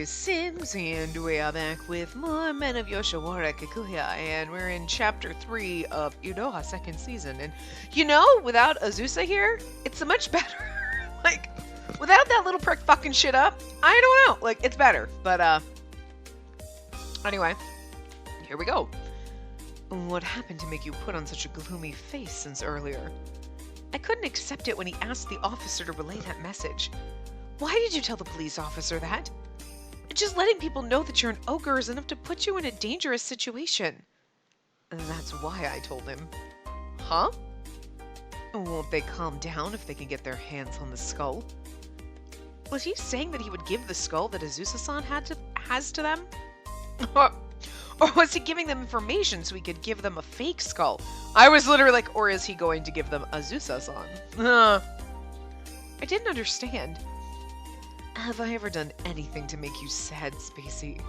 Sims, and we are back with more Men of Yoshiwara Kikuya, and we're in Chapter 3 of Iroha second season. And without Azusa here, it's so much better. Like, without that little prick fucking shit up, I don't know. Like, it's better. But, anyway, here we go. What happened to make you put on such a gloomy face since earlier? I couldn't accept it when he asked the officer to relay that message. Why did you tell the police officer that? Just letting people know that you're an ogre is enough to put you in a dangerous situation. That's why I told him. Huh? Won't they calm down if they can get their hands on the skull? Was he saying that he would give the skull that Azusa-san has to them? Or was he giving them information so he could give them a fake skull? I was literally like, or is he going to give them Azusa-san? I didn't understand. Have I ever done anything to make you sad, Spacey?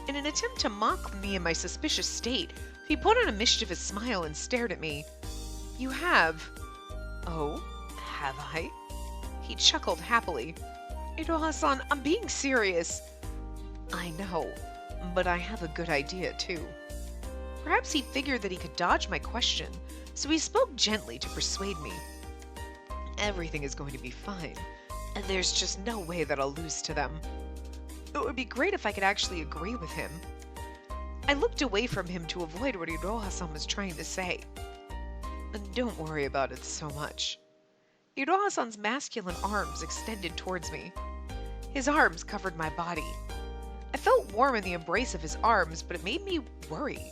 In an attempt to mock me in my suspicious state, he put on a mischievous smile and stared at me. You have. Oh, have I? He chuckled happily. Iroha-san, I'm being serious. I know, but I have a good idea, too. Perhaps he figured that he could dodge my question, so he spoke gently to persuade me. Everything is going to be fine. And there's just no way that I'll lose to them. It would be great if I could actually agree with him. I looked away from him to avoid what Iroha-san was trying to say. And don't worry about it so much. Iroha-san's masculine arms extended towards me. His arms covered my body. I felt warm in the embrace of his arms, but it made me worry.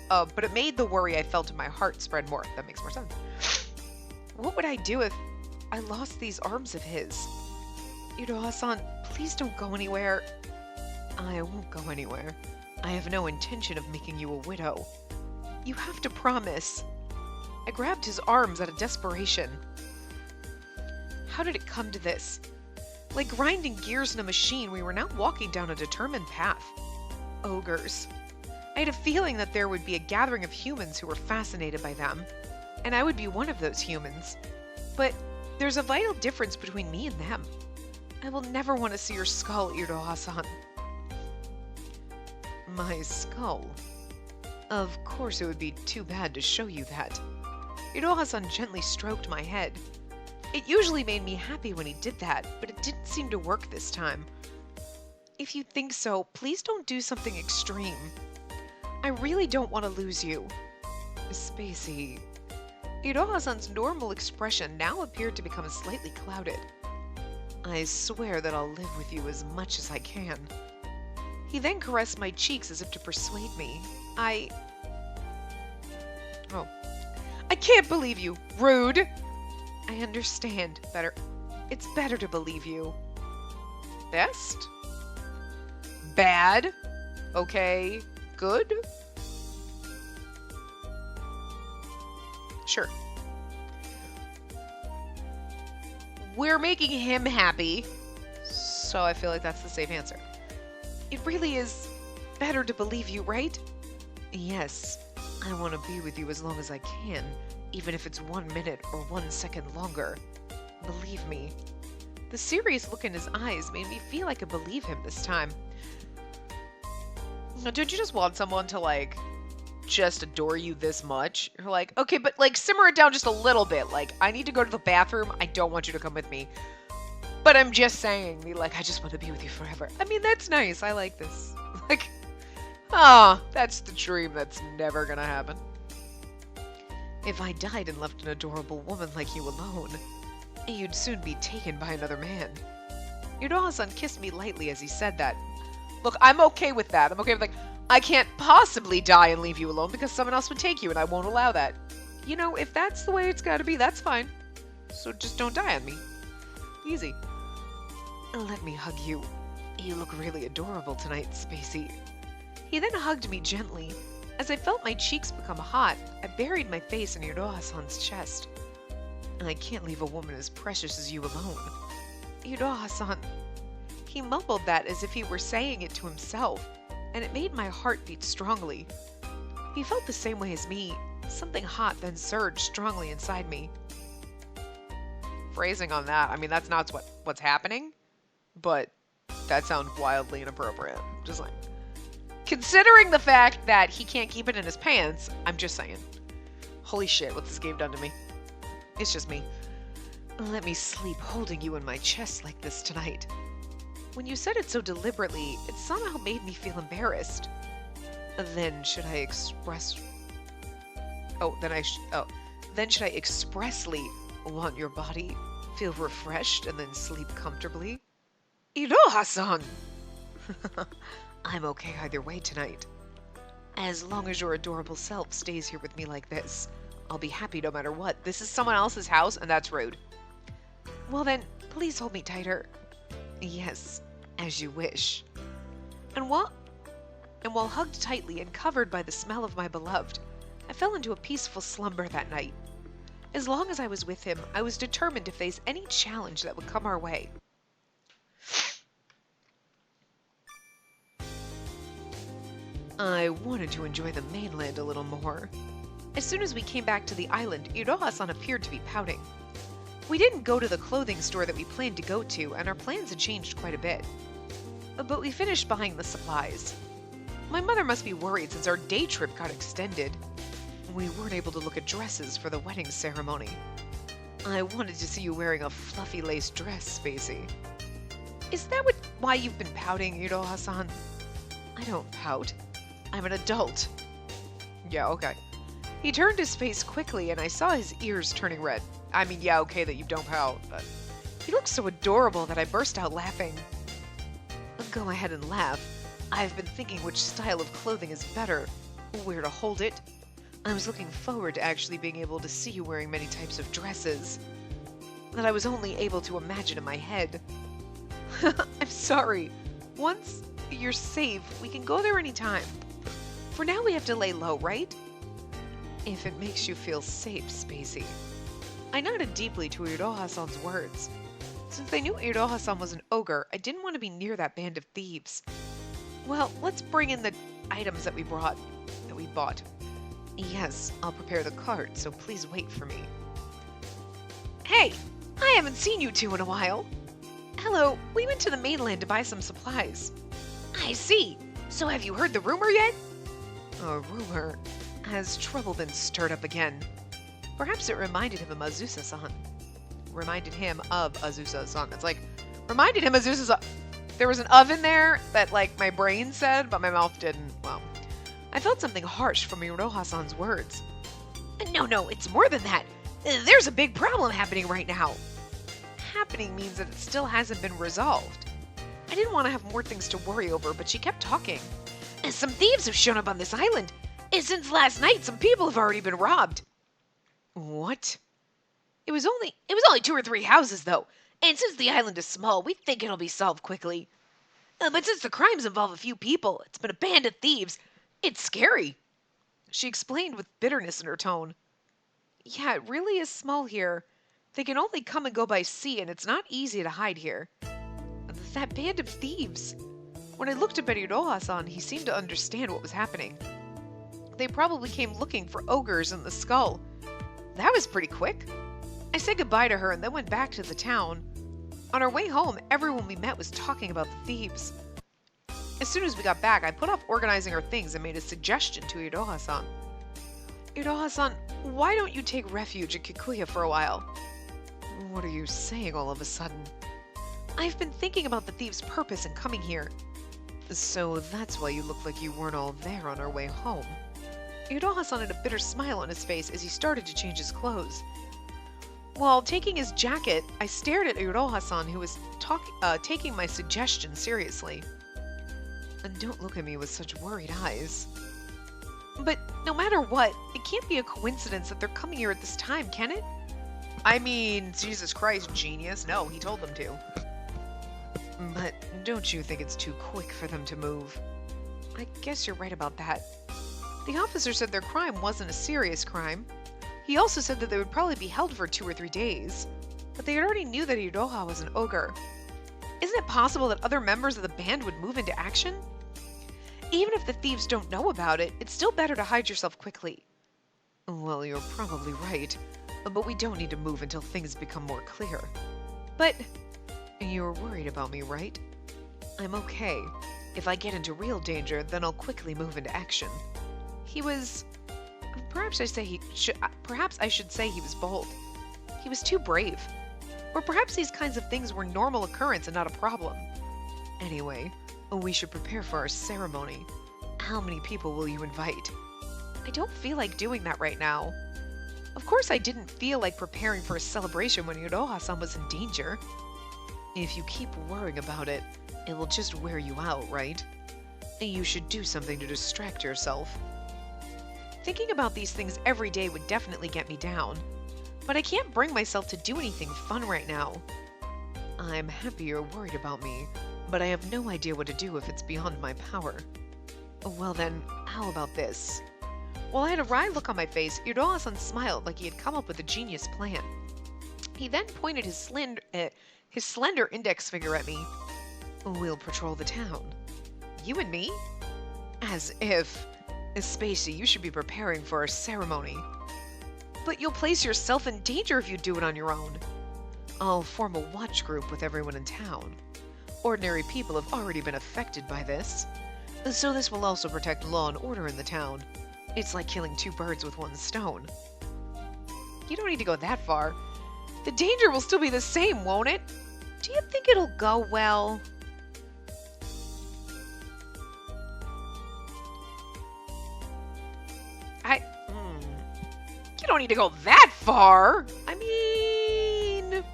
But it made the worry I felt in my heart spread more. That makes more sense. What would I do if I lost these arms of his? Iroha-san, please don't go anywhere. I won't go anywhere. I have no intention of making you a widow. You have to promise. I grabbed his arms out of desperation. How did it come to this? Like grinding gears in a machine, we were now walking down a determined path. Ogres. I had a feeling that there would be a gathering of humans who were fascinated by them, and I would be one of those humans. But there's a vital difference between me and them. I will never want to see your skull, Iroha-san. My skull? Of course it would be too bad to show you that. Iroha-san gently stroked my head. It usually made me happy when he did that, but it didn't seem to work this time. If you think so, please don't do something extreme. I really don't want to lose you. Spacey. Iroha-san's normal expression now appeared to become slightly clouded. I swear that I'll live with you as much as I can. He then caressed my cheeks as if to persuade me. I can't believe you. Rude. I understand. It's better to believe you. Best? Bad? Okay. Good? Sure. We're making him happy, so I feel like that's the safe answer. It really is better to believe you, right? Yes, I want to be with you as long as I can, even if it's 1 minute or 1 second longer. Believe me. The serious look in his eyes made me feel I could believe him this time. Now, don't you just want someone to, just adore you this much? You're like, okay, but, simmer it down just a little bit. I need to go to the bathroom. I don't want you to come with me. But I'm just saying, I just want to be with you forever. I mean, that's nice. I like this. That's the dream that's never gonna happen. If I died and left an adorable woman like you alone, you'd soon be taken by another man. Iroha-san kissed me lightly as he said that. Look, I'm okay with that. I'm okay with, I can't possibly die and leave you alone because someone else would take you and I won't allow that. If that's the way it's gotta be, that's fine. So just don't die on me. Easy. Let me hug you. You look really adorable tonight, Spacey. He then hugged me gently. As I felt my cheeks become hot, I buried my face in Iroha-san's chest. And I can't leave a woman as precious as you alone. Iroha-san. He mumbled that as if he were saying it to himself, and it made my heart beat strongly. He felt the same way as me. Something hot then surged strongly inside me. Phrasing on that, I mean, that's not what's happening, but That sounds wildly inappropriate. Just like, considering the fact that he can't keep it in his pants, I'm just saying. Holy shit, what this game done to me. It's just me. Let me sleep holding you in my chest like this tonight. When you said it so deliberately, it somehow made me feel embarrassed. Then should I express... Then should I expressly want your body, feel refreshed, and then sleep comfortably? Iroha-san! I'm okay either way tonight. As long as your adorable self stays here with me like this, I'll be happy no matter what. This is someone else's house, and that's rude. Well then, please hold me tighter. Yes, as you wish. And while hugged tightly and covered by the smell of my beloved, I fell into a peaceful slumber that night. As long as I was with him, I was determined to face any challenge that would come our way. I wanted to enjoy the mainland a little more. As soon as we came back to the island, Iroha-san appeared to be pouting. We didn't go to the clothing store that we planned to go to, and our plans had changed quite a bit. But we finished buying the supplies. My mother must be worried since our day trip got extended. We weren't able to look at dresses for the wedding ceremony. I wanted to see you wearing a fluffy lace dress, Spacey. Is that why you've been pouting, Iroha-san? I don't pout. I'm an adult. Yeah, okay. He turned his face quickly, and I saw his ears turning red. I mean, yeah, okay that you don't pout, but... He looked so adorable that I burst out laughing. Go ahead and laugh. I've been thinking which style of clothing is better, where to hold it. I was looking forward to actually being able to see you wearing many types of dresses that I was only able to imagine in my head. I'm sorry. Once you're safe, we can go there anytime. For now, we have to lay low, right? If it makes you feel safe, Spacey. I nodded deeply to Iroha-san's words. Since I knew Iroha-san was an ogre, I didn't want to be near that band of thieves. Well, let's bring in the items that we bought. Yes, I'll prepare the cart, so please wait for me. Hey, I haven't seen you two in a while. Hello, we went to the mainland to buy some supplies. I see. So have you heard the rumor yet? A rumor? Has trouble been stirred up again? Perhaps it reminded him of Azusa-san. It's like, reminded him of Azusa-san. There was an oven there that, like, my brain said, but my mouth didn't. Well, I felt something harsh from Iroha-san's words. No, it's more than that. There's a big problem happening right now. Happening means that it still hasn't been resolved. I didn't want to have more things to worry over, but she kept talking. Some thieves have shown up on this island. Since last night, some people have already been robbed. What? It was only 2 or 3 houses, though. And since the island is small, we think it'll be solved quickly. But since the crimes involve a few people, it's been a band of thieves. It's scary. She explained with bitterness in her tone. Yeah, it really is small here. They can only come and go by sea, and it's not easy to hide here. That band of thieves. When I looked up at Iroha-san, he seemed to understand what was happening. They probably came looking for ogres in the skull. That was pretty quick. I said goodbye to her and then went back to the town. On our way home, everyone we met was talking about the thieves. As soon as we got back, I put off organizing our things and made a suggestion to Iroha-san. Iroha-san, why don't you take refuge at Kikuya for a while? What are you saying all of a sudden? I've been thinking about the thieves' purpose in coming here. So that's why you look like you weren't all there on our way home. Iroha-san had a bitter smile on his face as he started to change his clothes. While taking his jacket, I stared at Iroha-san, who was taking my suggestion seriously. And don't look at me with such worried eyes. But no matter what, it can't be a coincidence that they're coming here at this time, can it? I mean, Jesus Christ, genius. No, he told them to. But don't you think it's too quick for them to move? I guess you're right about that. The officer said their crime wasn't a serious crime. He also said that they would probably be held for 2 or 3 days. But they already knew that Iroha was an ogre. Isn't it possible that other members of the band would move into action? Even if the thieves don't know about it, it's still better to hide yourself quickly. Well, you're probably right. But we don't need to move until things become more clear. But you're worried about me, right? I'm okay. If I get into real danger, then I'll quickly move into action. He was... Perhaps I should say he was bold. He was too brave. Or perhaps these kinds of things were normal occurrence and not a problem. Anyway, we should prepare for our ceremony. How many people will you invite? I don't feel like doing that right now. Of course I didn't feel like preparing for a celebration when Iroha-san was in danger. If you keep worrying about it, it will just wear you out, right? You should do something to distract yourself. Thinking about these things every day would definitely get me down. But I can't bring myself to do anything fun right now. I'm happy you're worried about me, but I have no idea what to do if it's beyond my power. Well then, how about this? While I had a wry look on my face, Iroha-san smiled like he had come up with a genius plan. He then pointed his slender index finger at me. We'll patrol the town. You and me? As if... Spacey, you should be preparing for our ceremony. But you'll place yourself in danger if you do it on your own. I'll form a watch group with everyone in town. Ordinary people have already been affected by this. So this will also protect law and order in the town. It's like killing two birds with one stone. You don't need to go that far. The danger will still be the same, won't it? Do you think it'll go well? You don't need to go that far. I mean...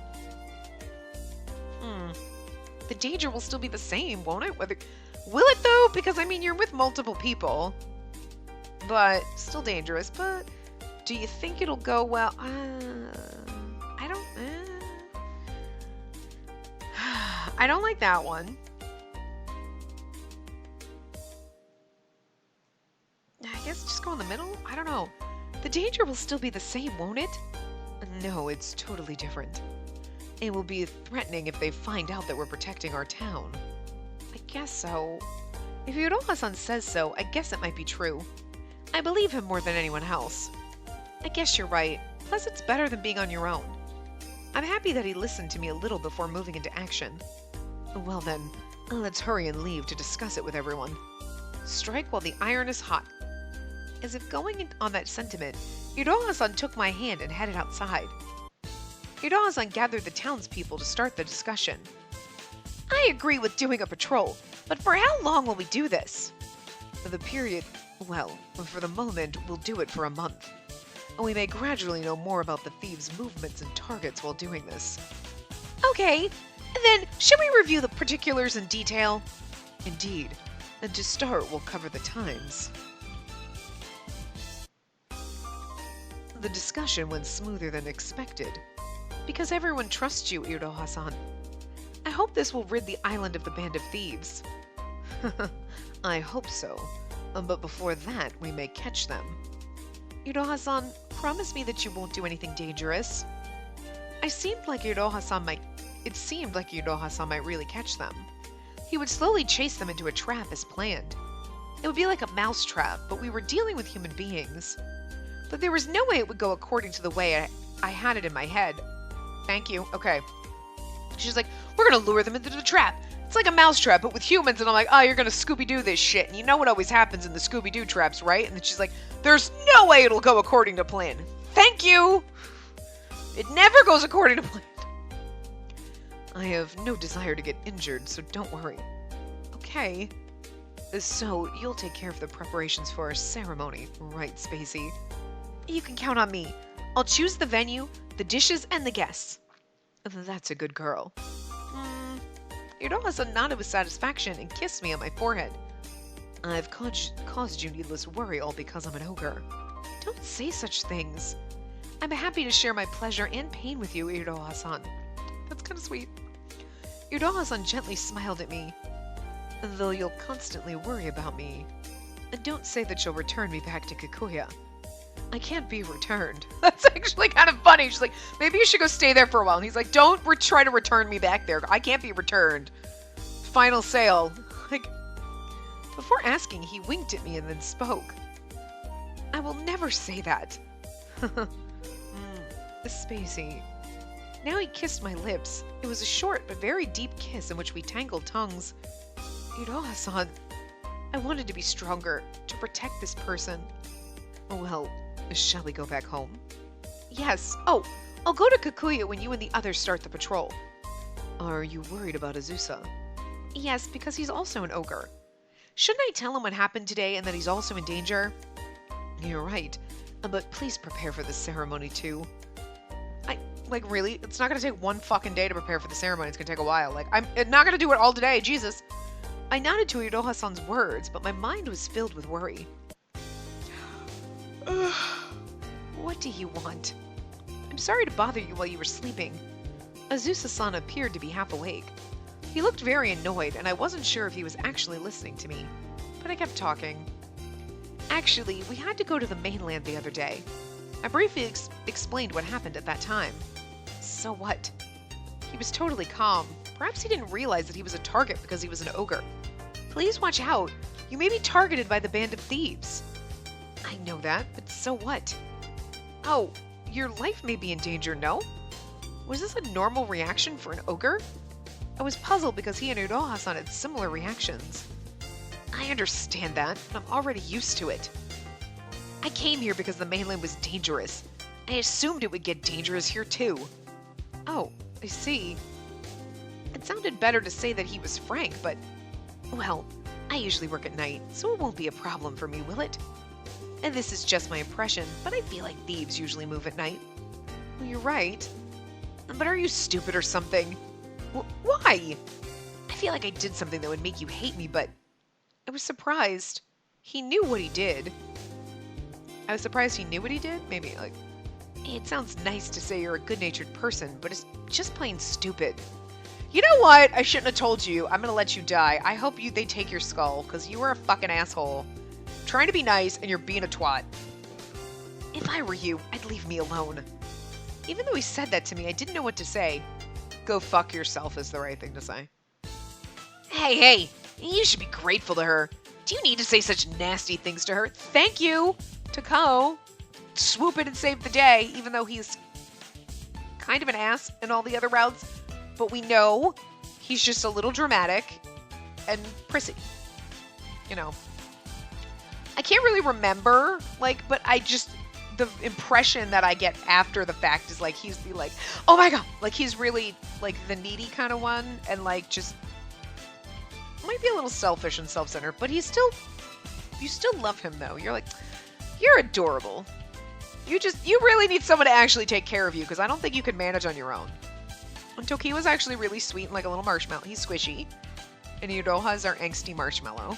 The danger will still be the same, won't it? Will it, though? Because, I mean, you're with multiple people. But, still dangerous. But, do you think it'll go well? I don't... I don't like that one. I guess just go in the middle? I don't know. The danger will still be the same, won't it? No, it's totally different. It will be threatening if they find out that we're protecting our town. I guess so. If Iroha-san says so, I guess it might be true. I believe him more than anyone else. I guess you're right. Plus, it's better than being on your own. I'm happy that he listened to me a little before moving into action. Well then, let's hurry and leave to discuss it with everyone. Strike while the iron is hot. As if going on that sentiment, Iroha-san took my hand and headed outside. Iroha-san gathered the townspeople to start the discussion. I agree with doing a patrol, but for how long will we do this? The period, well, for the moment, we'll do it for a month. We may gradually know more about the thieves' movements and targets while doing this. Okay, then should we review the particulars in detail? Indeed, and to start, we'll cover the times. The discussion went smoother than expected, because everyone trusts you, Iroha-san. I hope this will rid the island of the band of thieves. I hope so, but before that, we may catch them. Iroha-san, promise me that you won't do anything dangerous. It seemed like Iroha-san might really catch them. He would slowly chase them into a trap as planned. It would be like a mouse trap, but we were dealing with human beings. But there was no way it would go according to the way I had it in my head. Thank you. Okay. She's like, we're going to lure them into the trap. It's like a mouse trap, but with humans. And I'm like, oh, you're going to Scooby-Doo this shit. And you know what always happens in the Scooby-Doo traps, right? And then she's like, there's no way it'll go according to plan. Thank you. It never goes according to plan. I have no desire to get injured, so don't worry. Okay. So, you'll take care of the preparations for our ceremony, right, Spacey? You can count on me. I'll choose the venue, the dishes, and the guests. That's a good girl. Iroha-san nodded with satisfaction and kissed me on my forehead. I've caused you needless worry all because I'm an ogre. Don't say such things. I'm happy to share my pleasure and pain with you, Iroha-san. That's kind of sweet. Iroha-san gently smiled at me. Though you'll constantly worry about me, don't say that you'll return me back to Kikuya. I can't be returned. That's actually kind of funny. She's like, maybe you should go stay there for a while. And he's like, don't try to return me back there. I can't be returned. Final sale. Like, before asking, he winked at me and then spoke. I will never say that. Spacey, Now he kissed my lips. It was a short but very deep kiss in which we tangled tongues. Iroha-san, I wanted to be stronger, to protect this person. Well, shall we go back home? Yes. Oh, I'll go to Kikuya when you and the others start the patrol. Are you worried about Azusa? Yes, because he's also an ogre. Shouldn't I tell him what happened today and that he's also in danger? You're right, but please prepare for the ceremony too. Like, really? It's not going to take one fucking day to prepare for the ceremony. It's going to take a while. Like, I'm not going to do it all today. Jesus. I nodded to Iroha-san's words, but my mind was filled with worry. What do you want? I'm sorry to bother you while you were sleeping. Azusa-san appeared to be half awake. He looked very annoyed, and I wasn't sure if he was actually listening to me. But I kept talking. Actually, we had to go to the mainland the other day. I briefly explained what happened at that time. So what? He was totally calm. Perhaps he didn't realize that he was a target because he was an ogre. Please watch out. You may be targeted by the band of thieves. I know that, but so what? Oh, your life may be in danger, no? Was this a normal reaction for an ogre? I was puzzled because he and Iroha-san had similar reactions. I understand that, but I'm already used to it. I came here because the mainland was dangerous. I assumed it would get dangerous here too. Oh, I see. It sounded better to say that he was frank, but... Well, I usually work at night, so it won't be a problem for me, will it? And this is just my impression, but I feel like thieves usually move at night. Well, you're right. But are you stupid or something? Why? I feel like I did something that would make you hate me, but... I was surprised. He knew what he did. I was surprised he knew what he did? Maybe, like... It sounds nice to say you're a good-natured person, but it's just plain stupid. You know what? I shouldn't have told you. I'm gonna let you die. I hope they take your skull, because you were a fucking asshole. Trying to be nice, and you're being a twat. If I were you, I'd leave me alone. Even though he said that to me, I didn't know what to say. Go fuck yourself is the right thing to say. Hey, you should be grateful to her. Do you need to say such nasty things to her? Thank you, Takao. Swoop in and save the day, even though he's kind of an ass in all the other routes. But we know he's just a little dramatic and prissy. You know. I can't really remember, but the impression that I get after the fact is, he's the, oh my god, he's really, the needy kind of one, and, just, might be a little selfish and self-centered, but you still love him, though. You're you're adorable. You really need someone to actually take care of you, because I don't think you could manage on your own. And Tokiwa's actually really sweet and like a little marshmallow. He's squishy. And Iroha is our angsty marshmallow.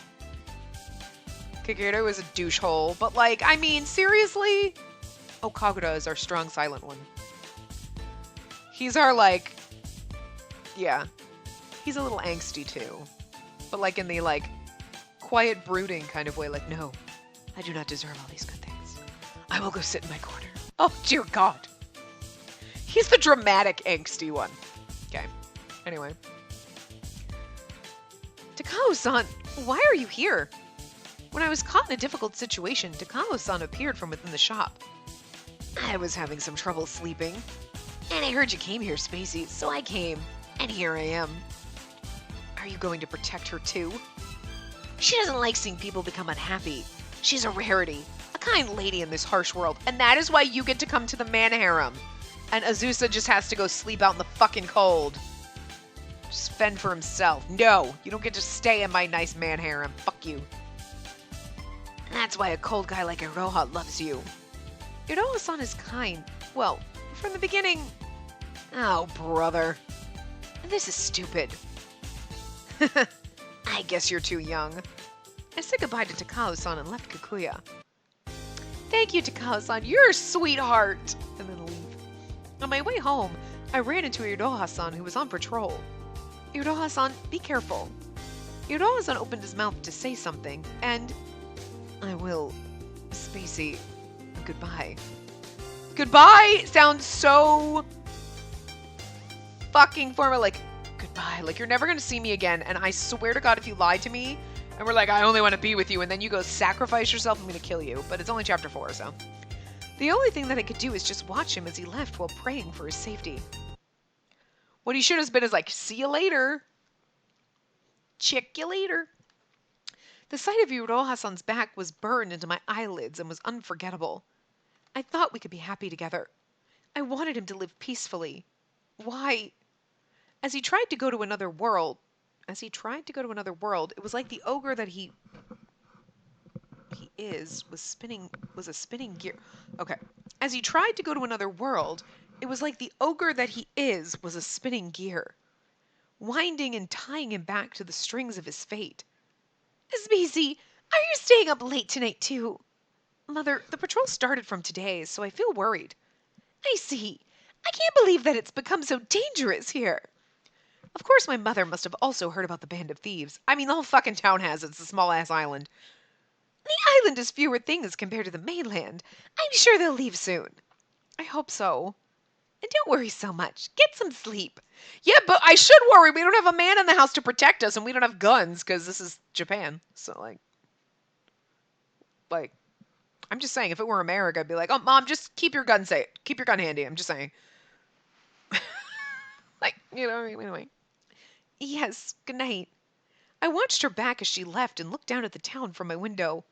Kagero is a douche hole, but I mean, seriously? Oh, Kagura is our strong silent one. He's our yeah. He's a little angsty too. But in the quiet brooding kind of way, no, I do not deserve all these good things. I will go sit in my corner. Oh, dear God. He's the dramatic, angsty one. Okay. Anyway. Takao-san, why are you here? When I was caught in a difficult situation, Takao-san appeared from within the shop. I was having some trouble sleeping, and I heard you came here, Spacey, so I came, and here I am. Are you going to protect her too? She doesn't like seeing people become unhappy. She's a rarity, a kind lady in this harsh world, and that is why you get to come to the man harem. And Azusa just has to go sleep out in the fucking cold. Just fend for himself. No, you don't get to stay in my nice man harem. Fuck you. And that's why a cold guy like Iroha loves you. Iroha-san is kind. Well, from the beginning... Oh, brother. This is stupid. I guess you're too young. I said goodbye to Takao-san and left Kikuya. Thank you, Takao-san. You're a sweetheart. And then leave. On my way home, I ran into Iroha-san, who was on patrol. Iroha-san, be careful. Iroha-san opened his mouth to say something, and... I will... Spacey... Goodbye. Goodbye sounds so... fucking formal, goodbye. You're never gonna see me again, and I swear to God if you lie to me, and we're I only want to be with you, and then you go sacrifice yourself, I'm gonna kill you. But it's only chapter 4, so... The only thing that I could do is just watch him as he left while praying for his safety. What he should have been is like, see you later. Check you later. The sight of Iroha-san's back was burned into my eyelids and was unforgettable. I thought we could be happy together. I wanted him to live peacefully. Why? As he tried to go to another world, it was like the ogre that he was a spinning gear. Okay. As he tried to go to another world, it was like the ogre that he was a spinning gear, winding and tying him back to the strings of his fate. Spacey, are you staying up late tonight too? Mother, the patrol started from today, so I feel worried. I see. I can't believe that it's become so dangerous here. Of course my mother must have also heard about the band of thieves. I mean, the whole fucking town has. It's a small-ass island. The island is fewer things compared to the mainland. I'm sure they'll leave soon. I hope so. And don't worry so much. Get some sleep. Yeah, but I should worry. We don't have a man in the house to protect us, and we don't have guns, because this is Japan. So, like, I'm just saying, if it were America, I'd be like, oh, Mom, just keep your gun safe. Keep your gun handy. I'm just saying. Like, anyway. Yes, good night. I watched her back as she left and looked down at the town from my window.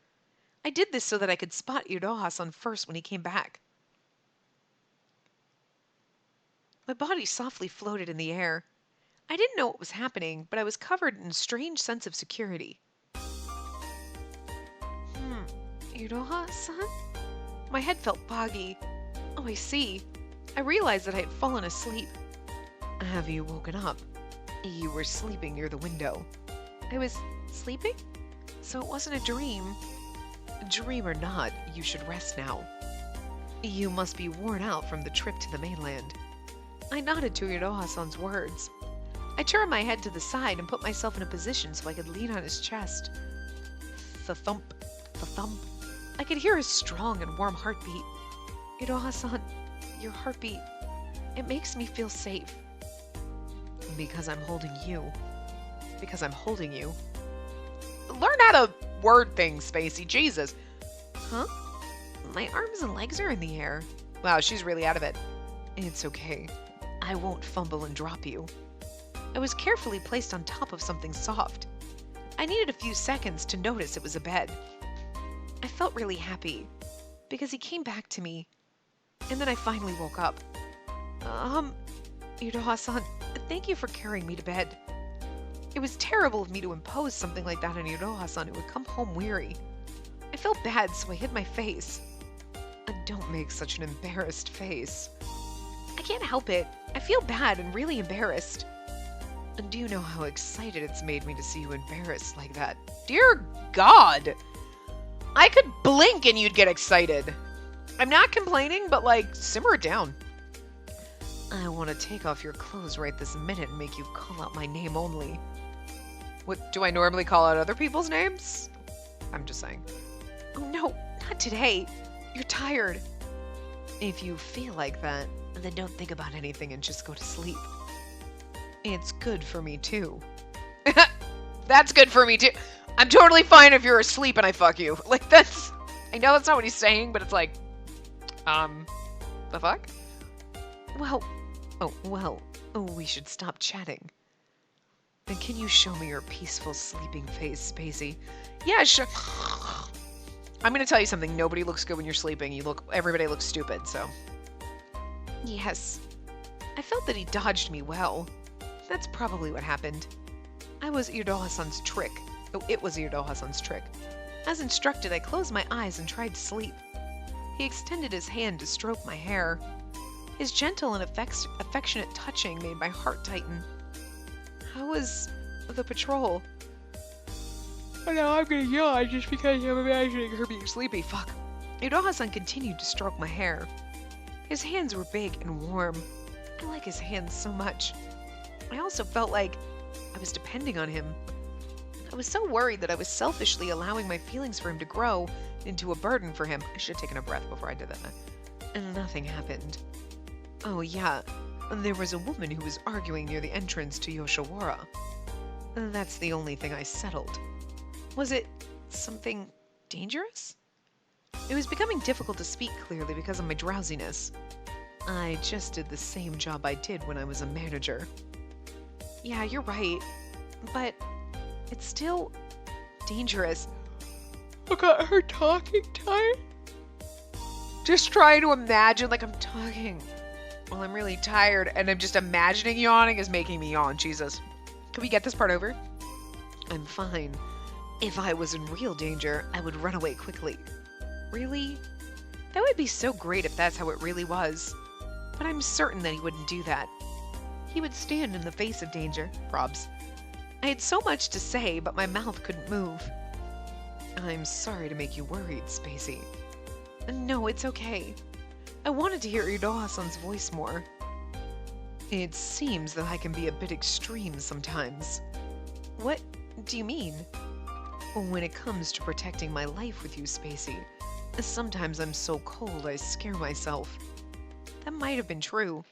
I did this so that I could spot Iroha-san first when he came back. My body softly floated in the air. I didn't know what was happening, but I was covered in a strange sense of security. Iroha-san? My head felt foggy. Oh, I see. I realized that I had fallen asleep. Have you woken up? You were sleeping near the window. I was sleeping? So it wasn't a dream. Dream or not, you should rest now. You must be worn out from the trip to the mainland. I nodded to Iroha-san's words. I turned my head to the side and put myself in a position so I could lean on his chest. The thump, the thump. I could hear his strong and warm heartbeat. Iroha-san, your heartbeat, it makes me feel safe. Because I'm holding you. Because I'm holding you. Learn how to word things, Spacey. Jesus. Huh? My arms and legs are in the air. Wow, she's really out of it. It's okay. I won't fumble and drop you. I was carefully placed on top of something soft. I needed a few seconds to notice it was a bed. I felt really happy, because he came back to me. And then I finally woke up. Iroha-san, thank you for carrying me to bed. It was terrible of me to impose something like that on Iroha-san who would come home weary. I felt bad, so I hid my face. Don't make such an embarrassed face. I can't help it. I feel bad and really embarrassed. Do you know how excited it's made me to see you embarrassed like that? Dear God! I could blink and you'd get excited. I'm not complaining, but simmer it down. I want to take off your clothes right this minute and make you call out my name only. What, do I normally call out other people's names? I'm just saying. Oh no, not today. You're tired. If you feel like that, then don't think about anything and just go to sleep. It's good for me too. That's good for me too. I'm totally fine if you're asleep and I fuck you. I know that's not what he's saying, but it's the fuck? We should stop chatting. Then can you show me your peaceful sleeping face, Spacey? Yeah, sure. I'm gonna tell you something. Nobody looks good when you're sleeping. Everybody looks stupid, so. Yes. I felt that he dodged me well. That's probably what happened. It was Iroha-san's trick. As instructed, I closed my eyes and tried to sleep. He extended his hand to stroke my hair. His gentle and affectionate touching made my heart tighten. How was the patrol? Oh no, I'm gonna yawn just because I'm imagining her being sleepy. Fuck. Iroha-san continued to stroke my hair. His hands were big and warm. I like his hands so much. I also felt like I was depending on him. I was so worried that I was selfishly allowing my feelings for him to grow into a burden for him. I should have taken a breath before I did that. And nothing happened. Oh yeah, there was a woman who was arguing near the entrance to Yoshiwara. That's the only thing I settled. Was it something dangerous? It was becoming difficult to speak clearly because of my drowsiness. I just did the same job I did when I was a manager. Yeah, you're right. But it's still dangerous. I got her talking tired. Just trying to imagine like I'm talking while I'm really tired, and I'm just imagining yawning is making me yawn. Jesus. Can we get this part over? I'm fine. If I was in real danger, I would run away quickly. Really? That would be so great if that's how it really was. But I'm certain that he wouldn't do that. He would stand in the face of danger, probs. I had so much to say, but my mouth couldn't move. I'm sorry to make you worried, Spacey. No, it's okay. I wanted to hear Iroha-san's voice more. It seems that I can be a bit extreme sometimes. What do you mean? When it comes to protecting my life with you, Spacey, sometimes I'm so cold I scare myself. That might have been true.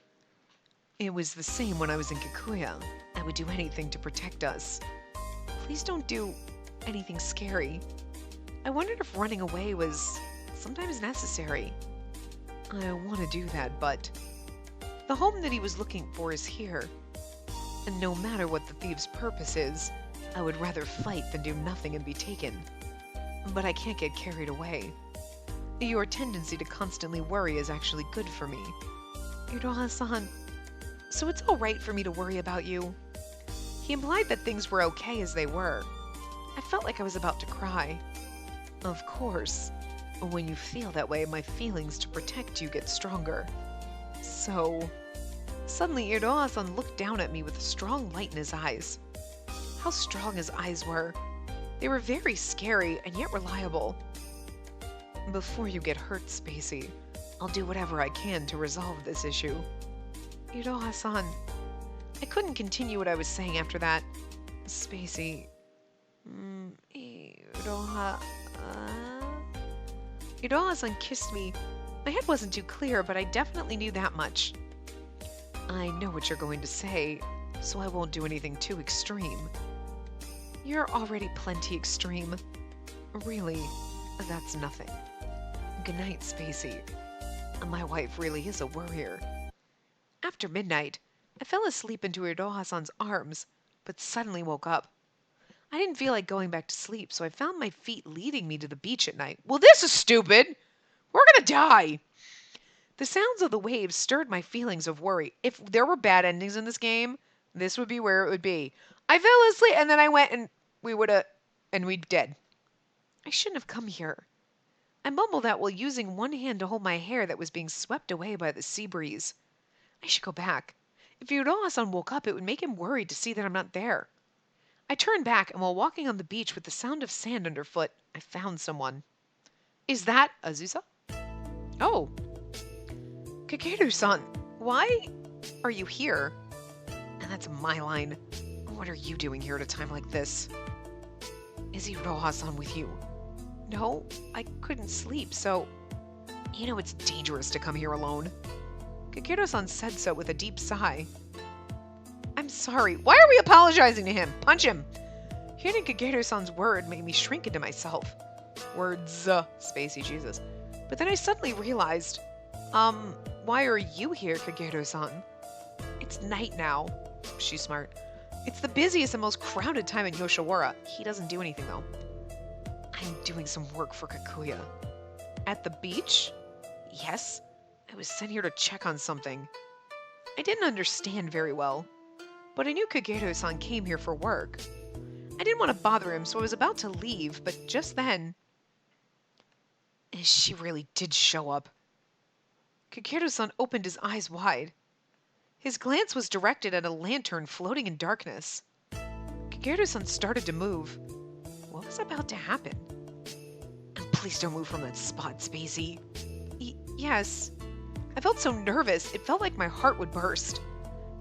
It was the same when I was in Kikuya. I would do anything to protect us. Please don't do anything scary. I wondered if running away was sometimes necessary. I want to do that, but the home that he was looking for is here. And no matter what the thieves' purpose is, I would rather fight than do nothing and be taken. But I can't get carried away. Your tendency to constantly worry is actually good for me. Iroha-san, so it's all right for me to worry about you? He implied that things were okay as they were. I felt like I was about to cry. Of course. When you feel that way, my feelings to protect you get stronger. So... Suddenly, Iroha-san looked down at me with a strong light in his eyes. How strong his eyes were. They were very scary and yet reliable. Before you get hurt, Spacey, I'll do whatever I can to resolve this issue. Iroha-san. I couldn't continue what I was saying after that. Spacey... Iroha... Iroha-san kissed me. My head wasn't too clear, but I definitely knew that much. I know what you're going to say, so I won't do anything too extreme. You're already plenty extreme. Really, that's nothing. Good night, Spacey. My wife really is a worrier. After midnight, I fell asleep into Iroha-san's arms, but suddenly woke up. I didn't feel like going back to sleep, so I found my feet leading me to the beach at night. Well, this is stupid! We're gonna die! The sounds of the waves stirred my feelings of worry. If there were bad endings in this game, this would be where it would be. I fell asleep, and then I went, and we'd dead. I shouldn't have come here. I mumbled out while using one hand to hold my hair that was being swept away by the sea breeze. I should go back. If Iroha-san woke up, it would make him worried to see that I'm not there. I turned back, and while walking on the beach with the sound of sand underfoot, I found someone. Is that Azusa? Oh. Kakeru-san, why are you here? And that's my line. What are you doing here at a time like this? Is Iroha-san with you? No, I couldn't sleep, so... You know it's dangerous to come here alone. Kakeru-san said so with a deep sigh. I'm sorry. Why are we apologizing to him? Punch him. Hearing Kakeru-san's word made me shrink into myself. Words, Spacey, Jesus. But then I suddenly realized, why are you here, Kakeru-san? It's night now. She's smart. It's the busiest and most crowded time in Yoshiwara. He doesn't do anything, though. I'm doing some work for Kikuya. At the beach? Yes. I was sent here to check on something. I didn't understand very well, but I knew Kakeru-san came here for work. I didn't want to bother him, so I was about to leave, but just then... She really did show up. Kakeru-san opened his eyes wide. His glance was directed at a lantern floating in darkness. Kakeru-san started to move. What was about to happen? Please don't move from that spot, Spacey. Yes. I felt so nervous, it felt like my heart would burst.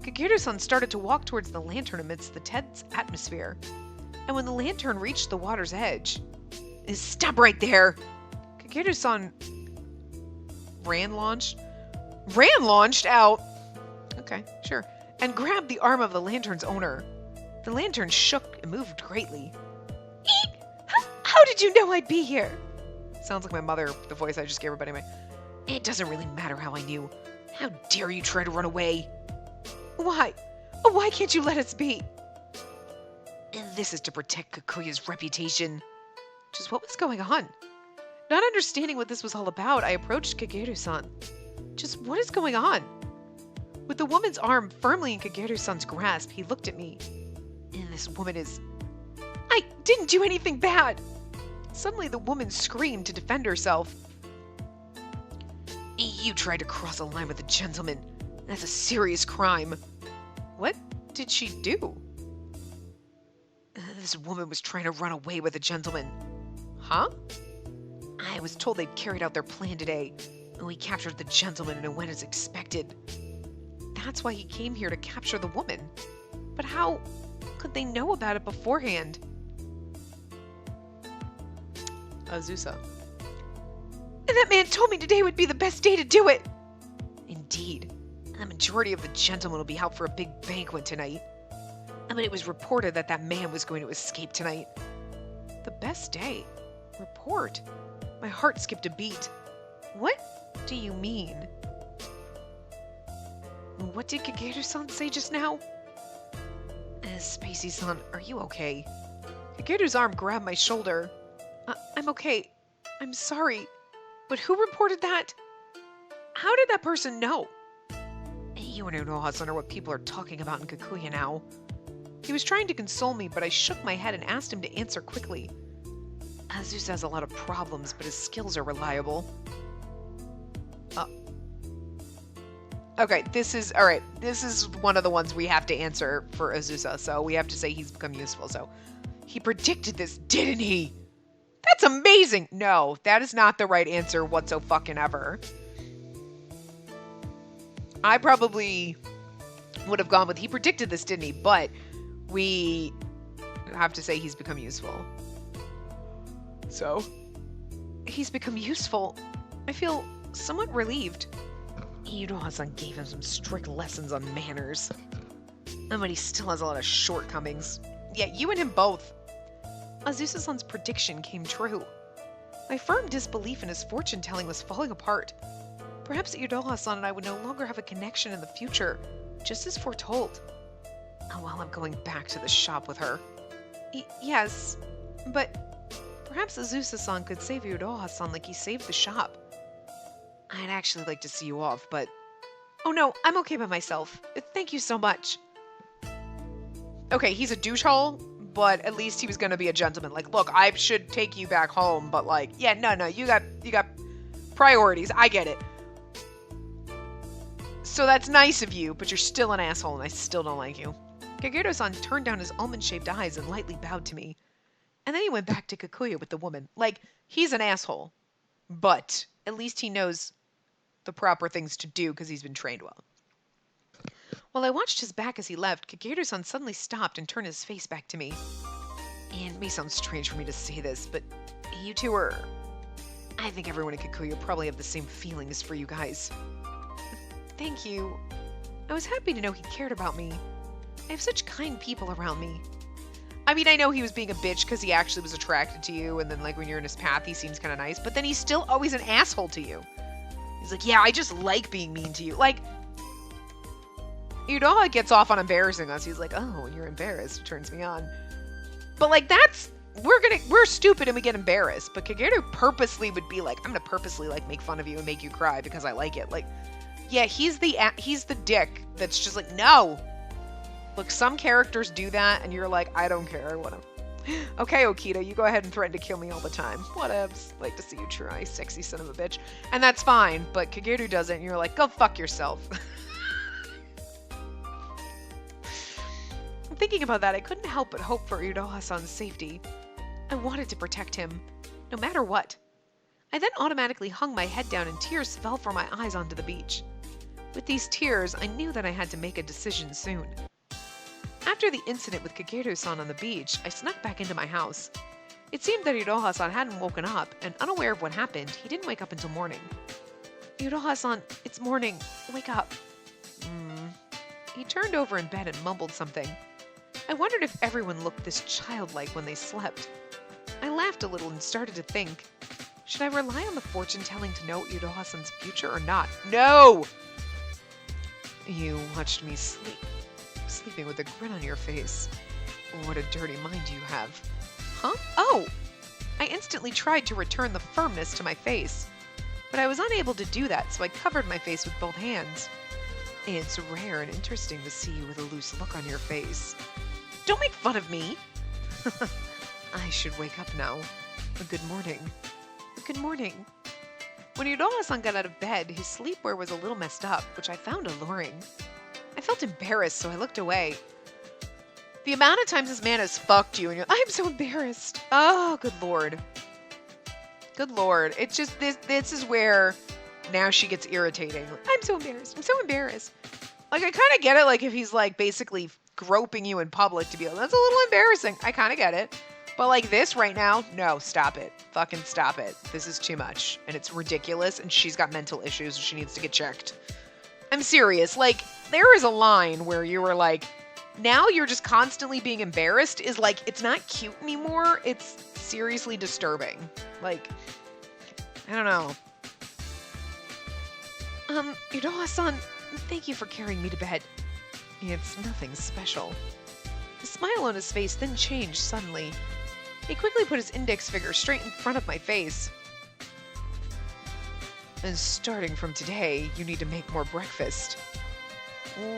Kakeru-san started to walk towards the lantern amidst the tense atmosphere. And when the lantern reached the water's edge... Stop right there! Kakeru-san launched out. Okay, sure. And grabbed the arm of the lantern's owner. The lantern shook and moved greatly. Eek! How did you know I'd be here? Sounds like my mother, the voice I just gave her, but anyway. It doesn't really matter how I knew. How dare you try to run away? Why? Oh, why can't you let us be? And this is to protect Kikuya's reputation. Just what was going on? Not understanding what this was all about, I approached Kageru-san. Just what is going on? With the woman's arm firmly in Kageru-san's grasp, he looked at me. And this woman is... I didn't do anything bad! Suddenly the woman screamed to defend herself. You tried to cross a line with a gentleman. That's a serious crime. What did she do? This woman was trying to run away with a gentleman. Huh? I was told they'd carried out their plan today, and we captured the gentleman and it went as expected. That's why he came here to capture the woman. But how could they know about it beforehand? Azusa. And that man told me today would be the best day to do it. Indeed. The majority of the gentlemen will be out for a big banquet tonight. I mean, it was reported that that man was going to escape tonight. The best day? Report? My heart skipped a beat. What do you mean? What did Kageru-san say just now? Spacey-san, are you okay? Kageru's arm grabbed my shoulder. I'm okay. I'm sorry. But who reported that? How did that person know? You and Unoha-san are what people are talking about in Kikuya now. He was trying to console me, but I shook my head and asked him to answer quickly. Azusa has a lot of problems, but his skills are reliable. Okay, this is one of the ones we have to answer for Azusa, so we have to say he's become useful. So, he predicted this, didn't he? That's amazing! No, that is not the right answer whatsoever. I probably would have gone with he predicted this, didn't he? But we have to say he's become useful. So, he's become useful. I feel somewhat relieved. Unoha-san gave him some strict lessons on manners. But he still has a lot of shortcomings. Yeah, you and him both. Azusa-san's prediction came true. My firm disbelief in his fortune-telling was falling apart. Perhaps Unoha-san and I would no longer have a connection in the future, just as foretold. Oh, well, I'm going back to the shop with her. Yes, but perhaps Azusa-san could save Unoha-san like he saved the shop. I'd actually like to see you off, but... Oh no, I'm okay by myself. Thank you so much. Okay, he's a douchehole, but at least he was gonna be a gentleman. Like, look, I should take you back home, but like, yeah, no, you got priorities. I get it. So that's nice of you, but you're still an asshole, and I still don't like you. Kageru-san turned down his almond-shaped eyes and lightly bowed to me. And then he went back to Kikuya with the woman. Like, he's an asshole. But at least he knows the proper things to do because he's been trained well. While I watched his back as he left, Kageru-san suddenly stopped and turned his face back to me. And it may sound strange for me to say this, but you two are... I think everyone in Kikuya probably have the same feelings for you guys. Thank you. I was happy to know he cared about me. I have such kind people around me. I mean, I know he was being a bitch because he actually was attracted to you, and then, like, when you're in his path, he seems kind of nice, but then he's still always an asshole to you. He's like, yeah, I just like being mean to you. Like, you know how he gets off on embarrassing us. He's like, oh, when you're embarrassed, it turns me on. But, like, that's... We're stupid and we get embarrassed, but Kageru purposely would be like, I'm gonna purposely, like, make fun of you and make you cry because I like it. Like, yeah, he's the dick that's just like, no! Look, some characters do that, and you're like, I don't care, I wanna... Okay, Okita, you go ahead and threaten to kill me all the time. Whatevs. Like to see you try, sexy son of a bitch. And that's fine, but Kageru does it, and you're like, go fuck yourself. Thinking about that, I couldn't help but hope for Unoha-san's safety. I wanted to protect him, no matter what. I then automatically hung my head down and tears fell from my eyes onto the beach. With these tears, I knew that I had to make a decision soon. After the incident with Kageru-san on the beach, I snuck back into my house. It seemed that Unoha-san hadn't woken up, and unaware of what happened, he didn't wake up until morning. Unoha-san, it's morning. Wake up. He turned over in bed and mumbled something. I wondered if everyone looked this childlike when they slept. I laughed a little and started to think, should I rely on the fortune-telling to know Unoha-san's future or not? No! You watched me sleeping with a grin on your face. What a dirty mind you have. Huh? Oh! I instantly tried to return the firmness to my face, but I was unable to do that, so I covered my face with both hands. It's rare and interesting to see you with a loose look on your face. Don't make fun of me! I should wake up now. Good morning. Good morning. When Yudoha-san got out of bed, his sleepwear was a little messed up, which I found alluring. I felt embarrassed, so I looked away. The amount of times this man has fucked you, and you're, I'm so embarrassed. Oh, good lord. Good lord. It's just, this is where now she gets irritating. I'm so embarrassed. I'm so embarrassed. Like, I kind of get it, like, if he's, like, basically groping you in public to be like, that's a little embarrassing. I kind of get it. But, like, this right now, no, stop it. Fucking stop it. This is too much. And it's ridiculous, and she's got mental issues, and she needs to get checked. I'm serious. Like, there is a line where you were like, now you're just constantly being embarrassed is like, it's not cute anymore. It's seriously disturbing. Like, I don't know. Yudoha-san, thank you for carrying me to bed. It's nothing special. The smile on his face then changed suddenly. He quickly put his index finger straight in front of my face. And starting from today, you need to make more breakfast.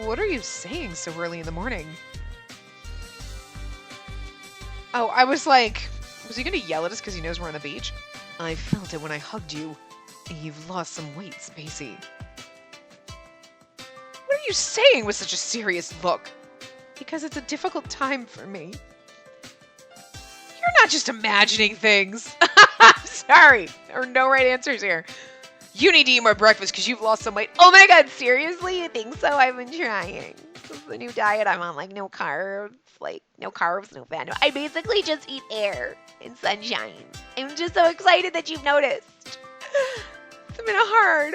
What are you saying so early in the morning? Oh, I was like, was he gonna yell at us because he knows we're on the beach? I felt it when I hugged you. You've lost some weight, Spacey. What are you saying with such a serious look? Because it's a difficult time for me. You're not just imagining things. I'm sorry. There are no right answers here. You need to eat more breakfast because you've lost some weight. Oh my god, seriously? You think so? I've been trying. This is the new diet I'm on, like no carbs, no fat. I basically just eat air and sunshine. I'm just so excited that you've noticed. It's been hard.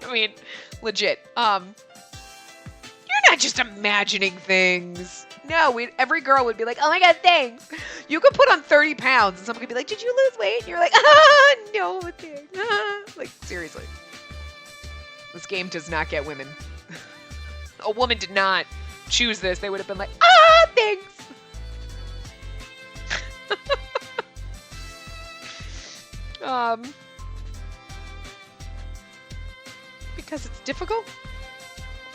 I mean, legit. You're not just imagining things. No, every girl would be like, oh my god, thanks. You could put on 30 pounds and someone could be like, did you lose weight? And you're like, no, thanks. Like, seriously. This game does not get women. A woman did not choose this. They would have been like, thanks. Because it's difficult?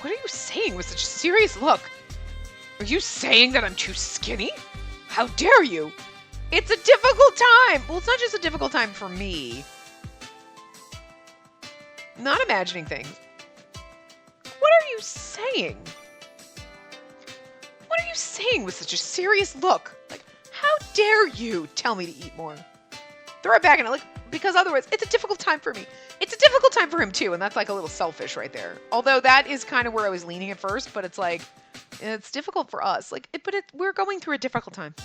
What are you saying with such a serious look? Are you saying that I'm too skinny? How dare you? It's a difficult time. Well, it's not just a difficult time for me. I'm not imagining things. What are you saying? What are you saying with such a serious look? Like, how dare you tell me to eat more? Throw it back and because otherwise, it's a difficult time for me. It's a difficult time for him too, and that's like a little selfish right there. Although that is kind of where I was leaning at first, but it's like, it's difficult for us. We're going through a difficult time.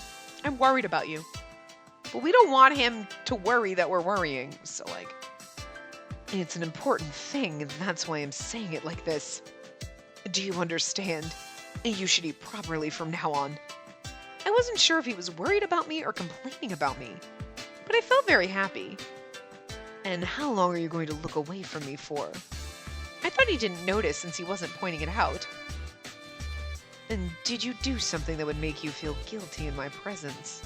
I'm worried about you. But we don't want him to worry that we're worrying. So, like, it's an important thing, and that's why I'm saying it like this. Do you understand? You should eat properly from now on. I wasn't sure if he was worried about me or complaining about me, but I felt very happy. And how long are you going to look away from me for? I thought he didn't notice since he wasn't pointing it out. And did you do something that would make you feel guilty in my presence?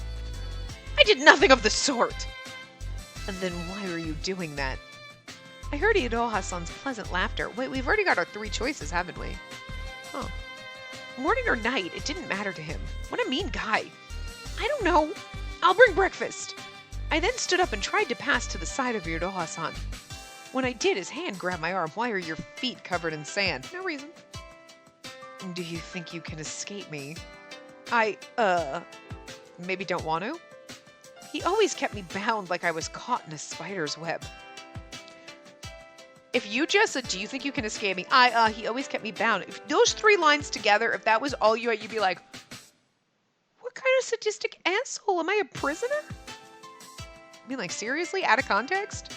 I did nothing of the sort! And then why were you doing that? I heard Yudoha-san's pleasant laughter. Wait, we've already got our 3 choices, haven't we? Huh. Morning or night, it didn't matter to him. What a mean guy. I don't know. I'll bring breakfast. I then stood up and tried to pass to the side of Yudoha-san. When I did, his hand grabbed my arm. Why are your feet covered in sand? No reason. Do you think you can escape me? Maybe don't want to? He always kept me bound like I was caught in a spider's web. If you just said, do you think you can escape me? He always kept me bound. If those 3 lines together, if that was all you'd be like, what kind of sadistic asshole? Am I a prisoner? I mean, like, seriously? Out of context?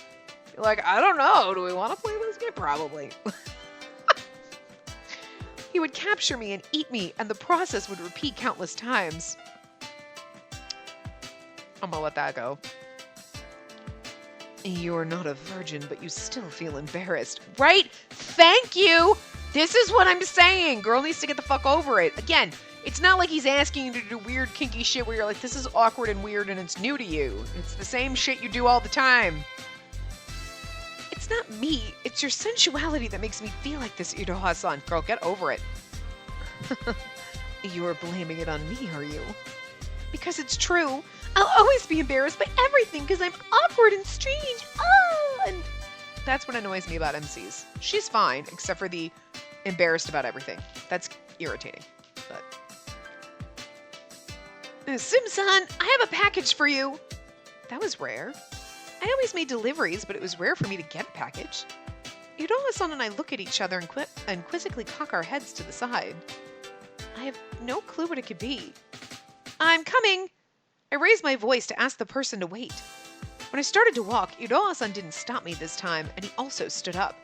You're like, I don't know. Do we want to play this game? Probably. He would capture me and eat me, and the process would repeat countless times. I'm gonna let that go. You're not a virgin, but you still feel embarrassed. Right? Thank you! This is what I'm saying! Girl needs to get the fuck over it. Again, it's not like he's asking you to do weird, kinky shit where you're like, this is awkward and weird and it's new to you. It's the same shit you do all the time. It's not me. It's your sensuality that makes me feel like this, Iroha-san. Girl, get over it. You're blaming it on me, are you? Because it's true. I'll always be embarrassed by everything because I'm awkward and strange. Oh, and that's what annoys me about MCs. She's fine, except for the embarrassed about everything. That's irritating. But Sim-san, I have a package for you. That was rare. I always made deliveries, but it was rare for me to get a package. Iroha-san and I look at each other and quizzically cock our heads to the side. I have no clue what it could be. I'm coming! I raised my voice to ask the person to wait. When I started to walk, Iroha-san didn't stop me this time, and he also stood up.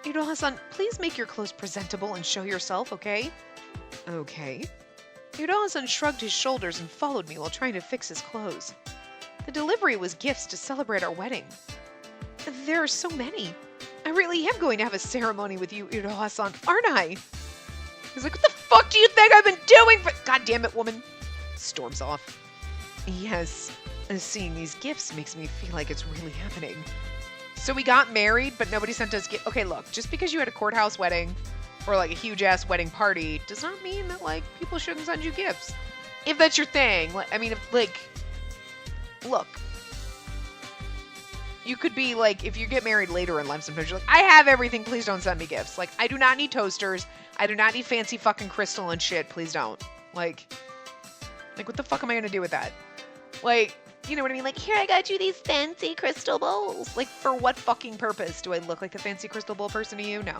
Iroha-san, please make your clothes presentable and show yourself, okay? Okay. Iroha-san shrugged his shoulders and followed me while trying to fix his clothes. The delivery was gifts to celebrate our wedding. There are so many. I really am going to have a ceremony with you, Iroha-san, aren't I? He's like, what the fuck do you think I've been doing for— God damn it, woman. Storms off. Yes, seeing these gifts makes me feel like it's really happening. So we got married, but nobody sent us gifts. Okay, look, just because you had a courthouse wedding or like a huge-ass wedding party does not mean that, like, people shouldn't send you gifts. If that's your thing. Like, I mean, if, like, look. You could be, like, if you get married later in life, sometimes you're like, I have everything, please don't send me gifts. Like, I do not need toasters. I do not need fancy fucking crystal and shit. Please don't. Like, what the fuck am I going to do with that? Like, you know what I mean? Like, here, I got you these fancy crystal bowls. Like, for what fucking purpose? Do I look like a fancy crystal bowl person to you? No.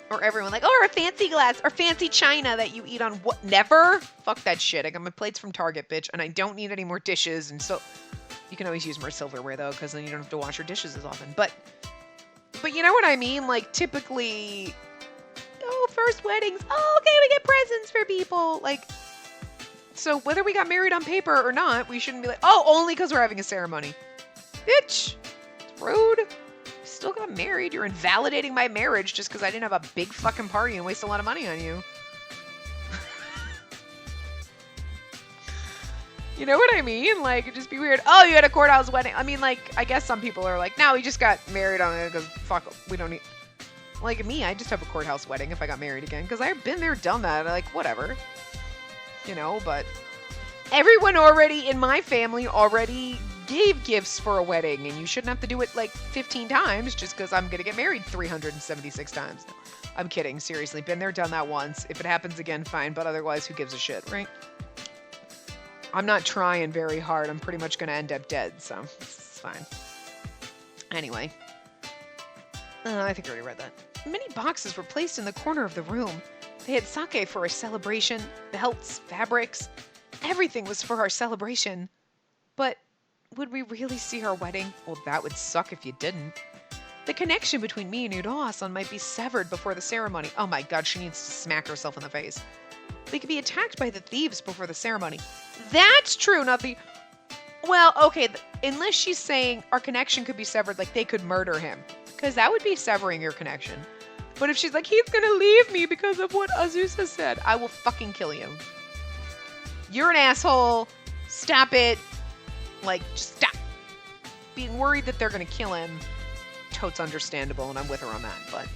Or everyone like, oh, or a fancy glass, or fancy china that you eat on what? Never? Fuck that shit. I got my plates from Target, bitch, and I don't need any more dishes, and so... You can always use more silverware, though, because then you don't have to wash your dishes as often. But you know what I mean? Like, typically... Oh, first weddings. Oh, okay, we get presents for people. Like... So whether we got married on paper or not, we shouldn't be like, oh, only because we're having a ceremony. Bitch. It's rude. Still got married. You're invalidating my marriage just because I didn't have a big fucking party and waste a lot of money on you. You know what I mean? Like, it'd just be weird. Oh, you had a courthouse wedding. I mean, like, I guess some people are like, no, we just got married on it because fuck, we don't need... Like me, I just have a courthouse wedding if I got married again because I've been there, done that. Like, whatever. You know, but everyone already in my family already gave gifts for a wedding, and you shouldn't have to do it like 15 times just because I'm going to get married 376 times. No, I'm kidding. Seriously, been there, done that once. If it happens again, fine, but otherwise, who gives a shit, right? I'm not trying very hard. I'm pretty much going to end up dead, so it's fine. Anyway. I think I already read that. Many boxes were placed in the corner of the room. They had sake for our celebration, belts, fabrics. Everything was for our celebration. But would we really see our wedding? Well, that would suck if you didn't. The connection between me and Iroha-san might be severed before the ceremony. Oh my god, she needs to smack herself in the face. They could be attacked by the thieves before the ceremony. That's true, not the... Well, okay, unless she's saying our connection could be severed, like they could murder him. Because that would be severing your connection. But if she's like, he's gonna leave me because of what Azusa said, I will fucking kill you. You're an asshole. Stop it. Like, just stop. Being worried that they're gonna kill him, totes understandable, and I'm with her on that, but...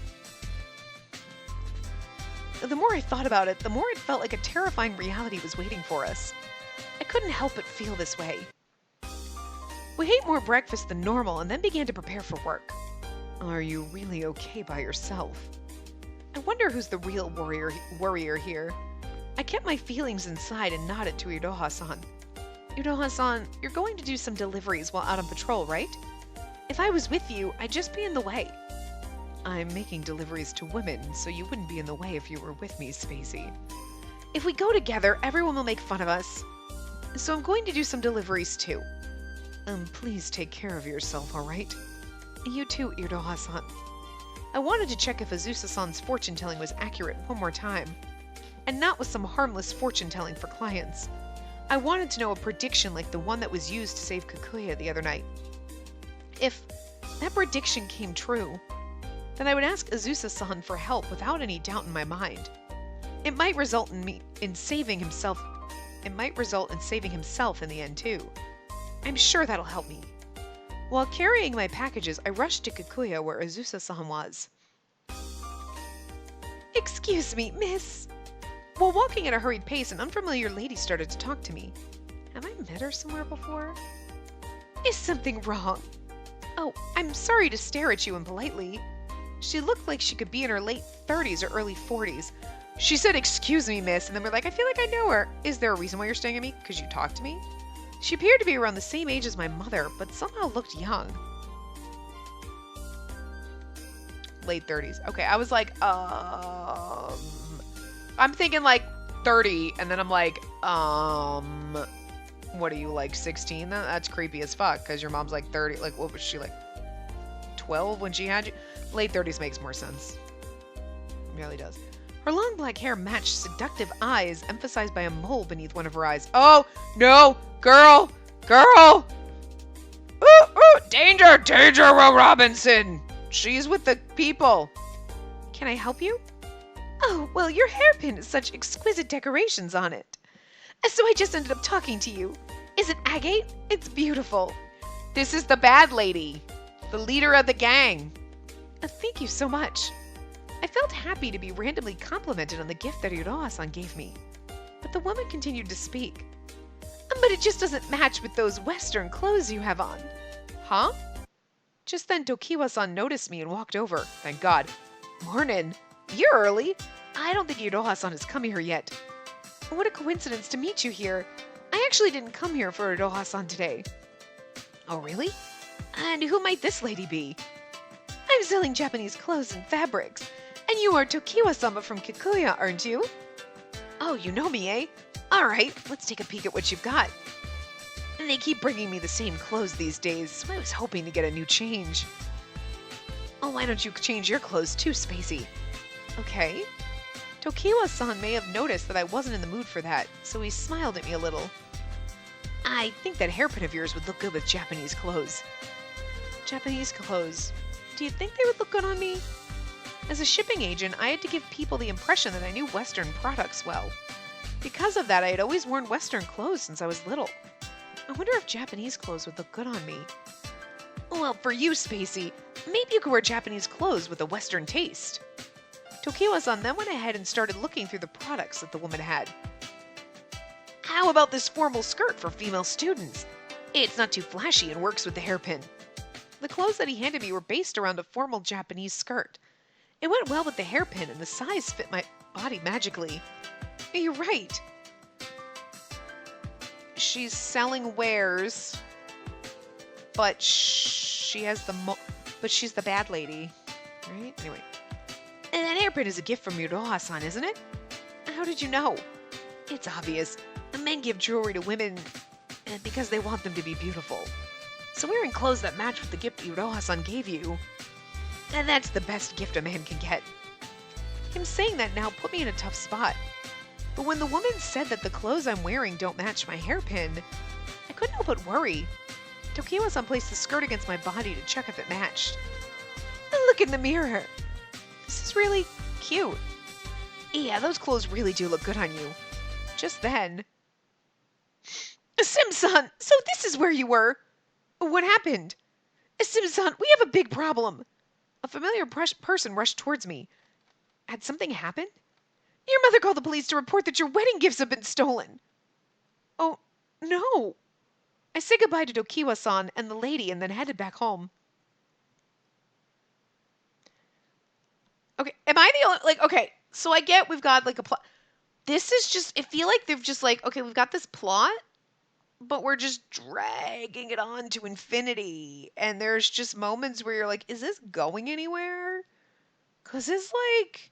The more I thought about it, the more it felt like a terrifying reality was waiting for us. I couldn't help but feel this way. We ate more breakfast than normal and then began to prepare for work. Are you really okay by yourself? I wonder who's the real worrier here. I kept my feelings inside and nodded to Iroha-san. Iroha-san, you're going to do some deliveries while out on patrol, right? If I was with you, I'd just be in the way. I'm making deliveries to women, so you wouldn't be in the way if you were with me, Spacey. If we go together, everyone will make fun of us. So I'm going to do some deliveries too. Please take care of yourself, alright? You too, Iroha-san. I wanted to check if Azusa-san's fortune-telling was accurate one more time, and not with some harmless fortune-telling for clients. I wanted to know a prediction like the one that was used to save Kikuya the other night. If that prediction came true, then I would ask Azusa-san for help without any doubt in my mind. It might result in saving himself. It might result in saving himself in the end too. I'm sure that'll help me. While carrying my packages, I rushed to Kikuya where Azusa-san was. Excuse me, miss. While walking at a hurried pace, an unfamiliar lady started to talk to me. Have I met her somewhere before? Is something wrong? Oh, I'm sorry to stare at you impolitely. She looked like she could be in her late 30s or early 40s. She said, excuse me, miss, and then we're like, I feel like I know her. Is there a reason why you're staring at me? Because you talked to me? She appeared to be around the same age as my mother, but somehow looked young. Late 30s. Okay, I was like, I'm thinking like 30, and then I'm like, what are you, like 16? That's creepy as fuck, because your mom's like 30. Like, what was she, like 12 when she had you? Late 30s makes more sense. It really does. Her long black hair matched seductive eyes, emphasized by a mole beneath one of her eyes. Oh, no! Girl! Girl! Ooh, ooh! Danger! Danger, Will Robinson! She's with the people. Can I help you? Oh, well, your hairpin has such exquisite decorations on it. So I just ended up talking to you. Is it agate? It's beautiful. This is the bad lady. The leader of the gang. Thank you so much. I felt happy to be randomly complimented on the gift that Iroha-san gave me. But the woman continued to speak. But it just doesn't match with those Western clothes you have on. Huh? Just then Tokiwa-san noticed me and walked over. Thank God. Mornin'. You're early. I don't think Iroha-san has come here yet. What a coincidence to meet you here. I actually didn't come here for Iroha-san today. Oh, really? And who might this lady be? I'm selling Japanese clothes and fabrics. And you are Tokiwa-sama from Kikuya, aren't you? Oh, you know me, eh? All right, let's take a peek at what you've got. And they keep bringing me the same clothes these days, so I was hoping to get a new change. Oh, why don't you change your clothes too, Spacey? Okay. Tokiwa-san may have noticed that I wasn't in the mood for that, so he smiled at me a little. I think that hairpin of yours would look good with Japanese clothes. Japanese clothes. Do you think they would look good on me? As a shipping agent, I had to give people the impression that I knew Western products well. Because of that, I had always worn Western clothes since I was little. I wonder if Japanese clothes would look good on me. Well, for you, Spacey, maybe you could wear Japanese clothes with a Western taste. Tokiwa-san then went ahead and started looking through the products that the woman had. How about this formal skirt for female students? It's not too flashy and works with the hairpin. The clothes that he handed me were based around a formal Japanese skirt. It went well with the hairpin and the size fit my body magically. You're right. She's selling wares, but she has but she's the bad lady, right? Anyway. And that hairpin is a gift from Iroha-san, isn't it? How did you know? It's obvious. Men give jewelry to women because they want them to be beautiful. So wearing clothes that match with the gift Iroha-san gave you, and that's the best gift a man can get. Him saying that now put me in a tough spot. But when the woman said that the clothes I'm wearing don't match my hairpin, I couldn't help but worry. Tokiwa-san placed the skirt against my body to check if it matched. Look in the mirror. This is really cute. Yeah, those clothes really do look good on you. Just then... Sim-san, so this is where you were. What happened? Sim-san, we have a big problem. A familiar person rushed towards me. Had something happened? Your mother called the police to report that your wedding gifts have been stolen. Oh, no. I said goodbye to Tokiwa-san and the lady and then headed back home. Okay, am I the only... Like, okay, so I get we've got, like, a plot. This is just... I feel like they've just, like, okay, we've got this plot, but we're just dragging it on to infinity. And there's just moments where you're like, is this going anywhere? Because it's like...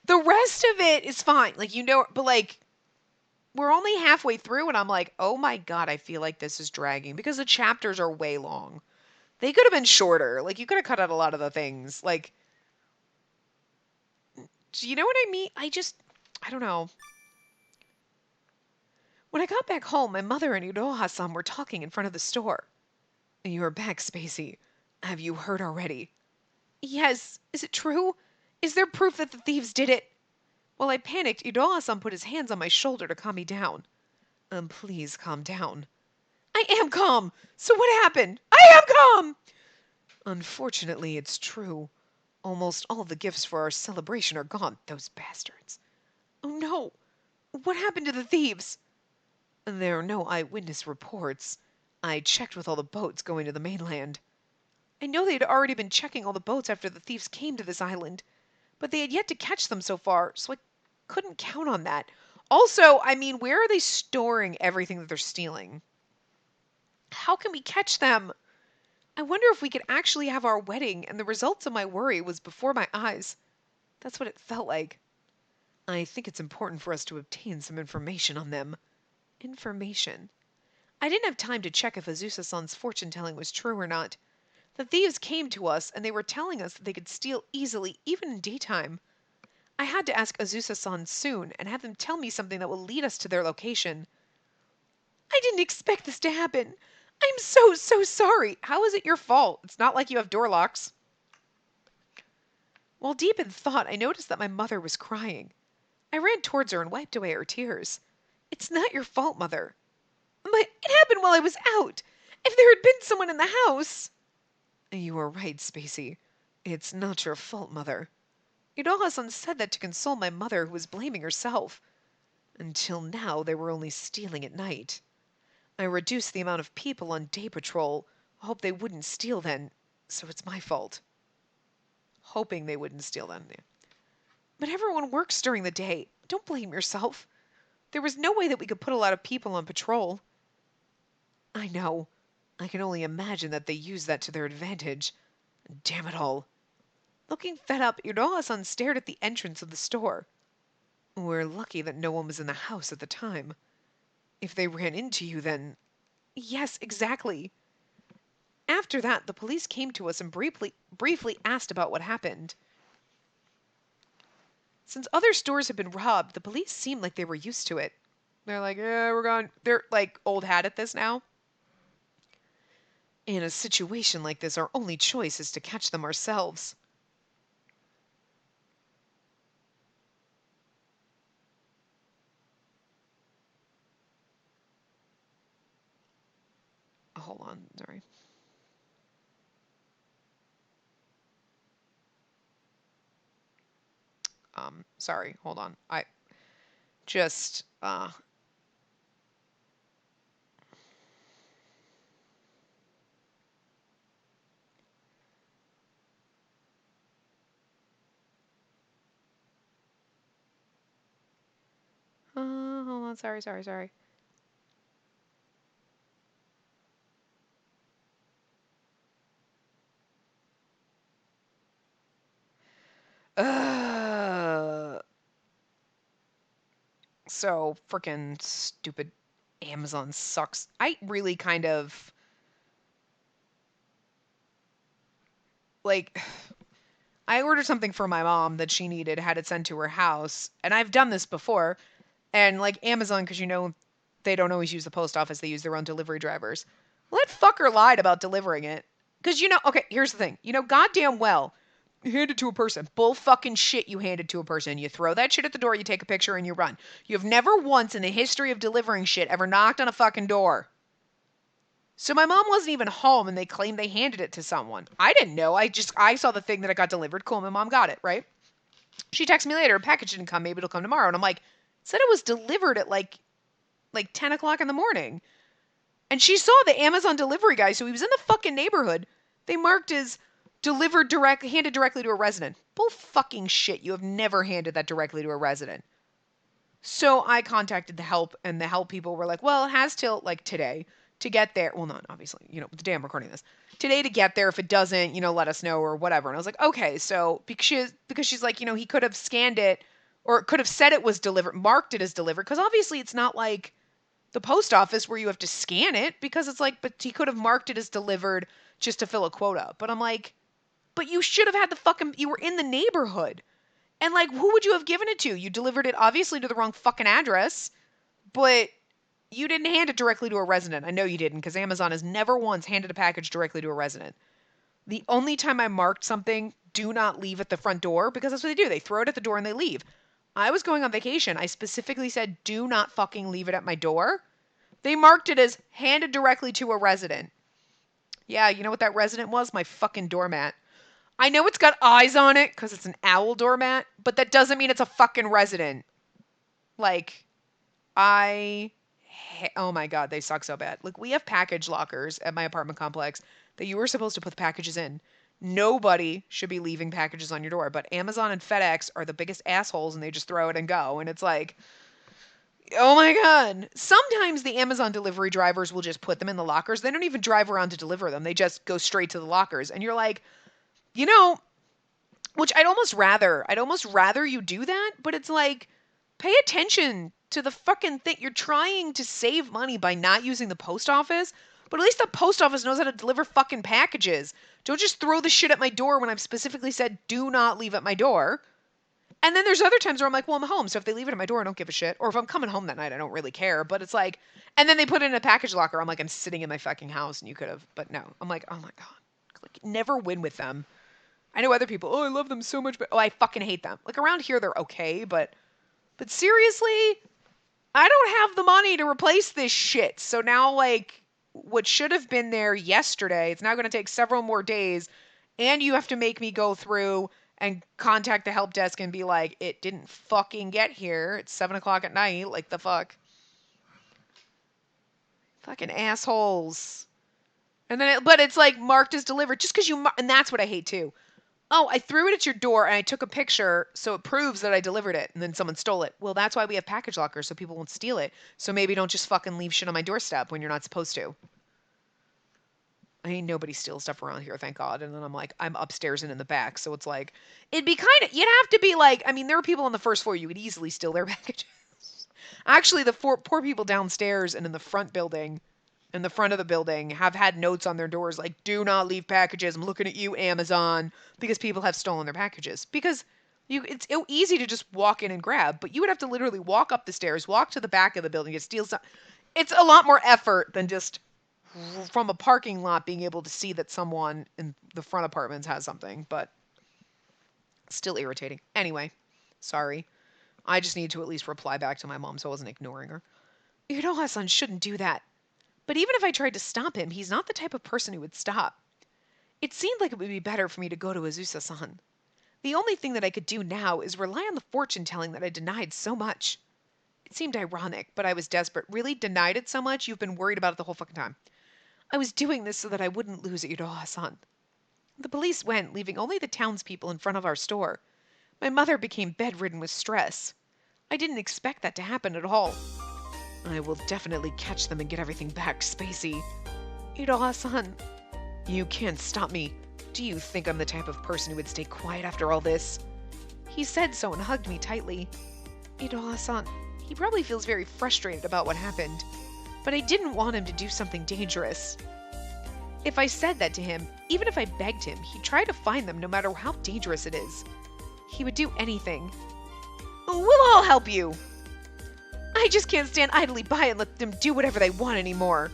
The rest of it is fine. Like, you know, but, like, we're only halfway through, and I'm like, oh my God, I feel like this is dragging. Because the chapters are way long. They could have been shorter. Like, you could have cut out a lot of the things. Like... Do you know what I mean? I don't know. When I got back home, my mother and Iroha-san were talking in front of the store. You're back, Spacey. Have you heard already? Yes. Is it true? Is there proof that the thieves did it? While I panicked, Iroha-san put his hands on my shoulder to calm me down. Please calm down. I am calm. So what happened? I am calm! Unfortunately, it's true. Almost all the gifts for our celebration are gone, those bastards. Oh no! What happened to the thieves? There are no eyewitness reports. I checked with all the boats going to the mainland. I know they had already been checking all the boats after the thieves came to this island, but they had yet to catch them so far, so I couldn't count on that. Also, I mean, where are they storing everything that they're stealing? How can we catch them? I wonder if we could actually have our wedding, and the results of my worry was before my eyes. That's what it felt like. I think it's important for us to obtain some information on them. Information? I didn't have time to check if Azusa-san's fortune-telling was true or not. The thieves came to us, and they were telling us that they could steal easily, even in daytime. I had to ask Azusa-san soon, and have them tell me something that will lead us to their location. I didn't expect this to happen. I'm so sorry. How is it your fault? It's not like you have door locks. While deep in thought, I noticed that my mother was crying. I ran towards her and wiped away her tears. It's not your fault, Mother. But it happened while I was out. If there had been someone in the house... You are right, Spacey. It's not your fault, Mother. Iroha-san said that to console my mother, who was blaming herself. Until now, they were only stealing at night. I reduced the amount of people on day patrol. Hope they wouldn't steal then, so it's my fault. Hoping they wouldn't steal then. Yeah. But everyone works during the day. Don't blame yourself. There was no way that we could put a lot of people on patrol. I know. I can only imagine that they used that to their advantage. Damn it all. Looking fed up, Iroha-san stared at the entrance of the store. We're lucky that no one was in the house at the time. If they ran into you, then... Yes, exactly. After that, the police came to us and briefly asked about what happened. Since other stores had been robbed, the police seemed like they were used to it. They're like, yeah, we're gone. They're like old hat at this now. In a situation like this, our only choice is to catch them ourselves. Hold on, sorry. Sorry, hold on. I just, hold on, sorry. So freaking stupid Amazon sucks. I really kind of like I ordered something for my mom that she needed, had it sent to her house, and I've done this before. And like Amazon, because you know they don't always use the post office, they use their own delivery drivers. Well, that fucker lied about delivering it. Because you know, okay, here's the thing. You know, goddamn well, you hand it to a person. Bull fucking shit you hand it to a person. You throw that shit at the door, you take a picture, and you run. You have never once in the history of delivering shit ever knocked on a fucking door. So my mom wasn't even home and they claimed they handed it to someone. I didn't know. I saw the thing that it got delivered. Cool, my mom got it, right? She texted me later, a package didn't come, maybe it'll come tomorrow. And I'm like, it said it was delivered at like 10 o'clock in the morning. And she saw the Amazon delivery guy, so he was in the fucking neighborhood. They marked as handed directly to a resident. Bull fucking shit, you have never handed that directly to a resident. So I contacted the help, and the help people were like, well, it has till like today to get there. Well, not obviously, you know, the day I'm recording this. Today to get there. If it doesn't, you know, let us know or whatever. And I was like, okay. So because she's like, you know, he could have scanned it or could have said it was delivered, marked it as delivered. Because obviously it's not like the post office where you have to scan it because it's like, but he could have marked it as delivered just to fill a quota. But I'm like, but you should have had you were in the neighborhood. And like, who would you have given it to? You delivered it obviously to the wrong fucking address, but You didn't hand it directly to a resident. I know you didn't, because Amazon has never once handed a package directly to a resident. The only time I marked something, do not leave at the front door, because that's what they do. They throw it at the door and they leave. I was going on vacation. I specifically said, do not fucking leave it at my door. They marked it as handed directly to a resident. Yeah, you know what that resident was? My fucking doormat. I know it's got eyes on it because it's an owl doormat, but that doesn't mean it's a fucking resident. Like, oh my God, they suck so bad. Like, we have package lockers at my apartment complex that you were supposed to put the packages in. Nobody should be leaving packages on your door, but Amazon and FedEx are the biggest assholes and they just throw it and go. And it's like, oh my God. Sometimes the Amazon delivery drivers will just put them in the lockers. They don't even drive around to deliver them. They just go straight to the lockers. And you're like, you know, which I'd almost rather you do that, but it's like, pay attention to the fucking thing. You're trying to save money by not using the post office, but at least the post office knows how to deliver fucking packages. Don't just throw the shit at my door when I've specifically said, do not leave at my door. And then there's other times where I'm like, well, I'm home, so if they leave it at my door, I don't give a shit. Or if I'm coming home that night, I don't really care. But it's like, and then they put it in a package locker. I'm like, I'm sitting in my fucking house, and you could have. But no. I'm like, oh my God. Like, never win with them. I know other people, oh, I love them so much, but oh, I fucking hate them. Like, around here, they're okay, but seriously, I don't have the money to replace this shit. So now, like, what should have been there yesterday, it's now going to take several more days, and you have to make me go through and contact the help desk and be like, it didn't fucking get here. It's 7 o'clock at night. Like, the fuck? Fucking assholes. And then, but it's like marked as delivered just because and that's what I hate too. Oh, I threw it at your door and I took a picture so it proves that I delivered it and then someone stole it. Well, that's why we have package lockers so people won't steal it. So maybe don't just fucking leave shit on my doorstep when you're not supposed to. I mean, nobody steals stuff around here, thank God. And then I'm like, I'm upstairs and in the back. So it's like, it'd be you'd have to be like, I mean, there are people on the first floor, you could easily steal their packages. Actually, the poor people downstairs and in the front building, in the front of the building, have had notes on their doors like, do not leave packages. I'm looking at you, Amazon, because people have stolen their packages. Because it's easy to just walk in and grab, but you would have to literally walk up the stairs, walk to the back of the building to steal something. It's a lot more effort than just from a parking lot being able to see that someone in the front apartments has something, but still irritating. Anyway, sorry. I just need to at least reply back to my mom so I wasn't ignoring her. Iroha-san shouldn't do that. But even if I tried to stop him, he's not the type of person who would stop. It seemed like it would be better for me to go to Azusa-san. The only thing that I could do now is rely on the fortune-telling that I denied so much. It seemed ironic, but I was desperate. Really? Denied it so much? You've been worried about it the whole fucking time. I was doing this so that I wouldn't lose Iroha-san. The police went, leaving only the townspeople in front of our store. My mother became bedridden with stress. I didn't expect that to happen at all. I will definitely catch them and get everything back, Spacey. Iroha-san. You can't stop me. Do you think I'm the type of person who would stay quiet after all this? He said so and hugged me tightly. Iroha-san, he probably feels very frustrated about what happened, but I didn't want him to do something dangerous. If I said that to him, even if I begged him, he'd try to find them no matter how dangerous it is. He would do anything. We'll all help you. I just can't stand idly by and let them do whatever they want anymore.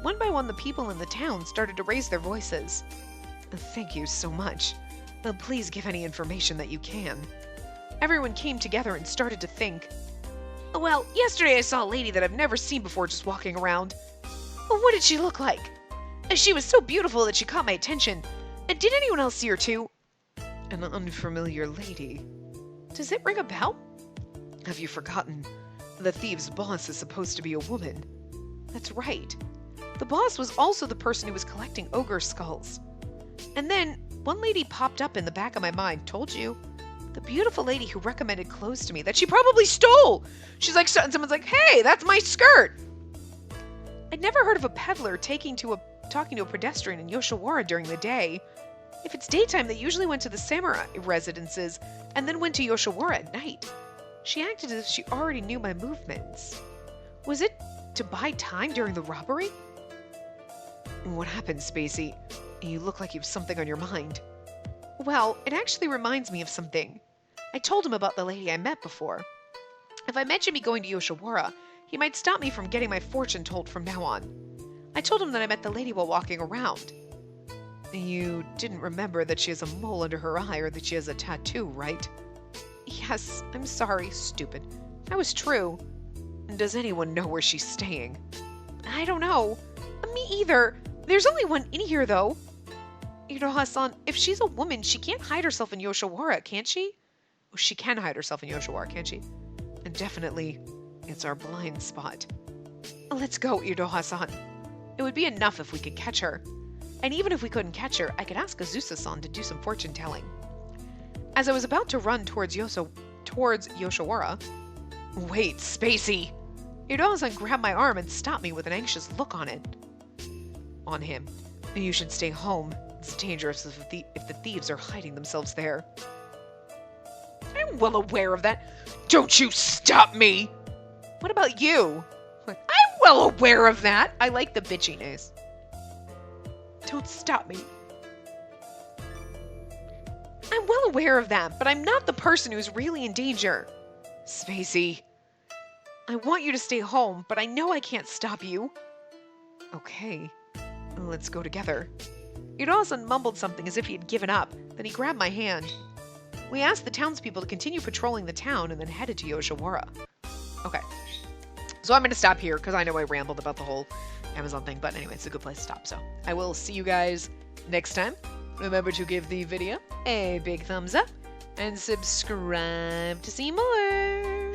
One by one, the people in the town started to raise their voices. Thank you so much. Please give any information that you can. Everyone came together and started to think. Well, yesterday I saw a lady that I've never seen before just walking around. What did she look like? She was so beautiful that she caught my attention. Did anyone else see her too? An unfamiliar lady. Does it ring a bell? Have you forgotten? The thief's boss is supposed to be a woman. That's right. The boss was also the person who was collecting ogre skulls. And then, one lady popped up in the back of my mind, told you. The beautiful lady who recommended clothes to me that she probably stole. She's like, someone's like, hey, that's my skirt. I'd never heard of a peddler talking to a pedestrian in Yoshiwara during the day. If it's daytime, they usually went to the samurai residences and then went to Yoshiwara at night. She acted as if she already knew my movements. Was it to buy time during the robbery? What happened, Spacey? You look like you have something on your mind. Well, it actually reminds me of something. I told him about the lady I met before. If I mentioned me going to Yoshiwara, He might stop me from getting my fortune told from now on. I told him that I met the lady while walking around. You didn't remember that she has a mole under her eye or that she has a tattoo, right? Yes, I'm sorry, stupid. That was true. Does anyone know where she's staying? I don't know. Me either. There's only one in here, though. Iroha-san, if she's a woman, she can't hide herself in Yoshiwara, can't she? Oh, she can hide herself in Yoshiwara, can't she? And definitely, it's our blind spot. Let's go, Iroha-san. It would be enough if we could catch her. And even if we couldn't catch her, I could ask Azusa-san to do some fortune-telling. As I was about to run towards Yoshiwara... Wait, Spacey! Iroha-san grabbed my arm and stopped me with an anxious look on him. You should stay home. It's dangerous if the thieves are hiding themselves there. I'm well aware of that. Don't you stop me! What about you? I'm well aware of that. I like the bitchiness. Don't stop me. I'm well aware of that, but I'm not the person who's really in danger. Spacey, I want you to stay home, but I know I can't stop you. Okay, let's go together. Iroha-san mumbled something as if he had given up. Then he grabbed my hand. We asked the townspeople to continue patrolling the town and then headed to Yoshiwara. Okay, so I'm going to stop here because I know I rambled about the whole Amazon thing, but anyway, it's a good place to stop. So I will see you guys next time. Remember to give the video a big thumbs up and subscribe to see more.